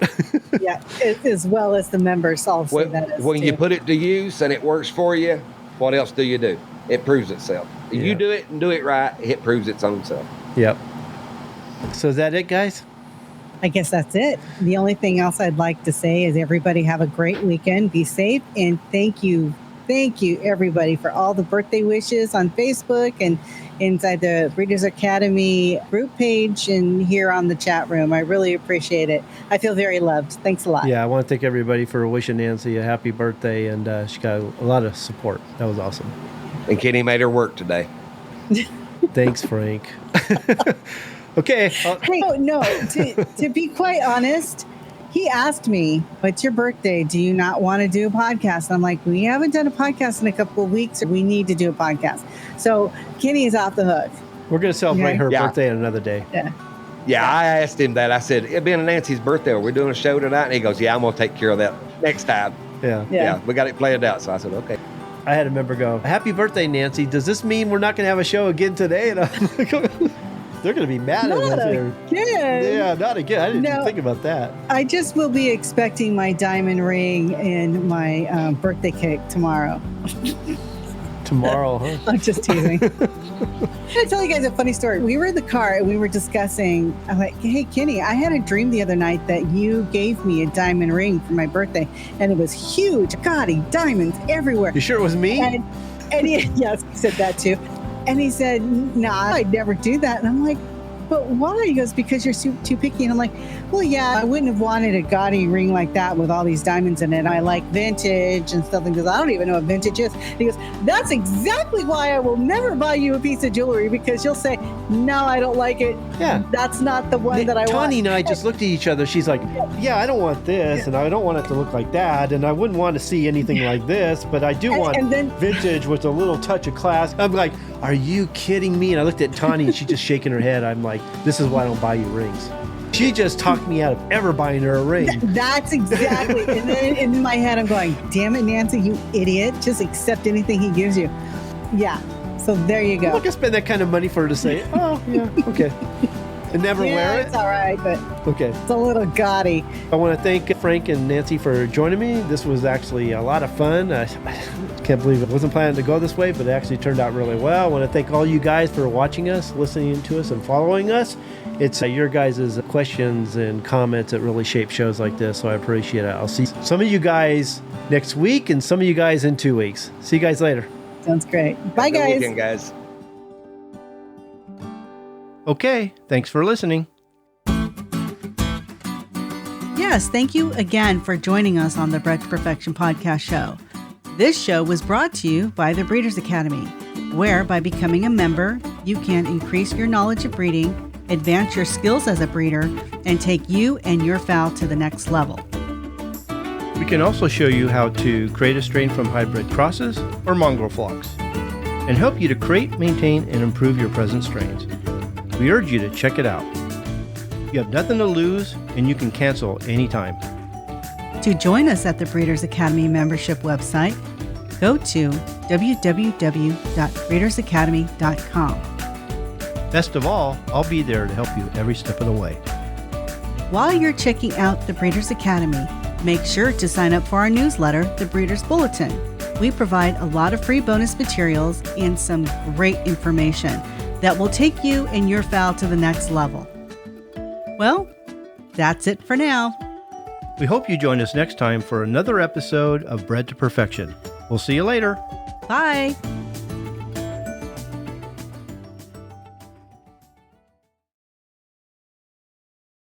Yeah, as well as the members also. When you put it to use and it works for you, what else do? It proves itself. If you do it and do it right, it proves its own self. Yep. So is that it, guys? I guess that's it. The only thing else I'd like to say is everybody have a great weekend. Be safe. And thank you, everybody, for all the birthday wishes on Facebook and inside the Breeders Academy group page and here on the chat room. I really appreciate it. I feel very loved. Thanks a lot. Yeah, I want to thank everybody for wishing Nancy a happy birthday, and she got a lot of support. That was awesome. And Kenny made her work today. Thanks, Frank. Okay. Hey, no. To be quite honest, he asked me, "It's your birthday. Do you not want to do a podcast?" And I'm like, "We haven't done a podcast in a couple of weeks. We need to do a podcast." So Kenny is off the hook. We're going to celebrate her Yeah. birthday on another day. Yeah, I asked him that. I said, "It being Nancy's birthday, are we doing a show tonight?" And he goes, "Yeah, I'm going to take care of that next time." Yeah. We got it planned out. So I said, "Okay." I had a member go, "Happy birthday, Nancy. Does this mean we're not going to have a show again today?" And I'm like, they're going to be mad at us Not here. again. Yeah, not again. I didn't even think about that. I just will be expecting my diamond ring and my birthday cake tomorrow. Tomorrow, huh? I'm just teasing. I'll tell you guys a funny story. We were in the car and we were discussing, I'm like, "Hey, Kenny, I had a dream the other night that you gave me a diamond ring for my birthday, and it was huge. Gaudy diamonds everywhere." You sure it was me? And he, yes, he said that too. And he said, "Nah, I'd never do that." And I'm like, "But why?" He goes, "Because you're too picky." And I'm like, "Well, yeah, I wouldn't have wanted a gaudy ring like that with all these diamonds in it. I like vintage and stuff." And he goes, "I don't even know what vintage is." He goes, "That's exactly why I will never buy you a piece of jewelry, because you'll say, 'No, I don't like it. Yeah. That's not the one that I want.'" Tawny and I just looked at each other. She's like, "Yeah, I don't want this, and I don't want it to look like that, and I wouldn't want to see anything like this, but I do want vintage with a little touch of class." I'm like, "Are you kidding me?" And I looked at Tawny, and she's just shaking her head. I'm like, "This is why I don't buy you rings." She just talked me out of ever buying her a ring. That's exactly. And then in my head, I'm going, "Damn it, Nancy, you idiot. Just accept anything he gives you." Yeah. So there you go. I'm not going to spend that kind of money for her to say, "Oh, yeah, okay." And never wear it? It's all right, but Okay. it's a little gaudy. I want to thank Frank and Nancy for joining me. This was actually a lot of fun. I can't believe it wasn't planning to go this way, but it actually turned out really well. I want to thank all you guys for watching us, listening to us, and following us. It's your guys' questions and comments that really shape shows like this, so I appreciate it. I'll see some of you guys next week and some of you guys in 2 weeks. See you guys later. Sounds great. Bye, Good guys. weekend, guys. Okay, thanks for listening. Yes, thank you again for joining us on the Bred to Perfection podcast show. This show was brought to you by the Breeders Academy, where by becoming a member, you can increase your knowledge of breeding, advance your skills as a breeder, and take you and your fowl to the next level. We can also show you how to create a strain from hybrid crosses or mongrel flocks, and help you to create, maintain, and improve your present strains. We urge you to check it out. You have nothing to lose, and you can cancel anytime. To join us at the Breeders Academy membership website, go to www.breedersacademy.com. Best of all, I'll be there to help you every step of the way. While you're checking out the Breeders Academy, make sure to sign up for our newsletter, The Breeders Bulletin. We provide a lot of free bonus materials and some great information that will take you and your fowl to the next level. Well, that's it for now. We hope you join us next time for another episode of Bred to Perfection. We'll see you later. Bye.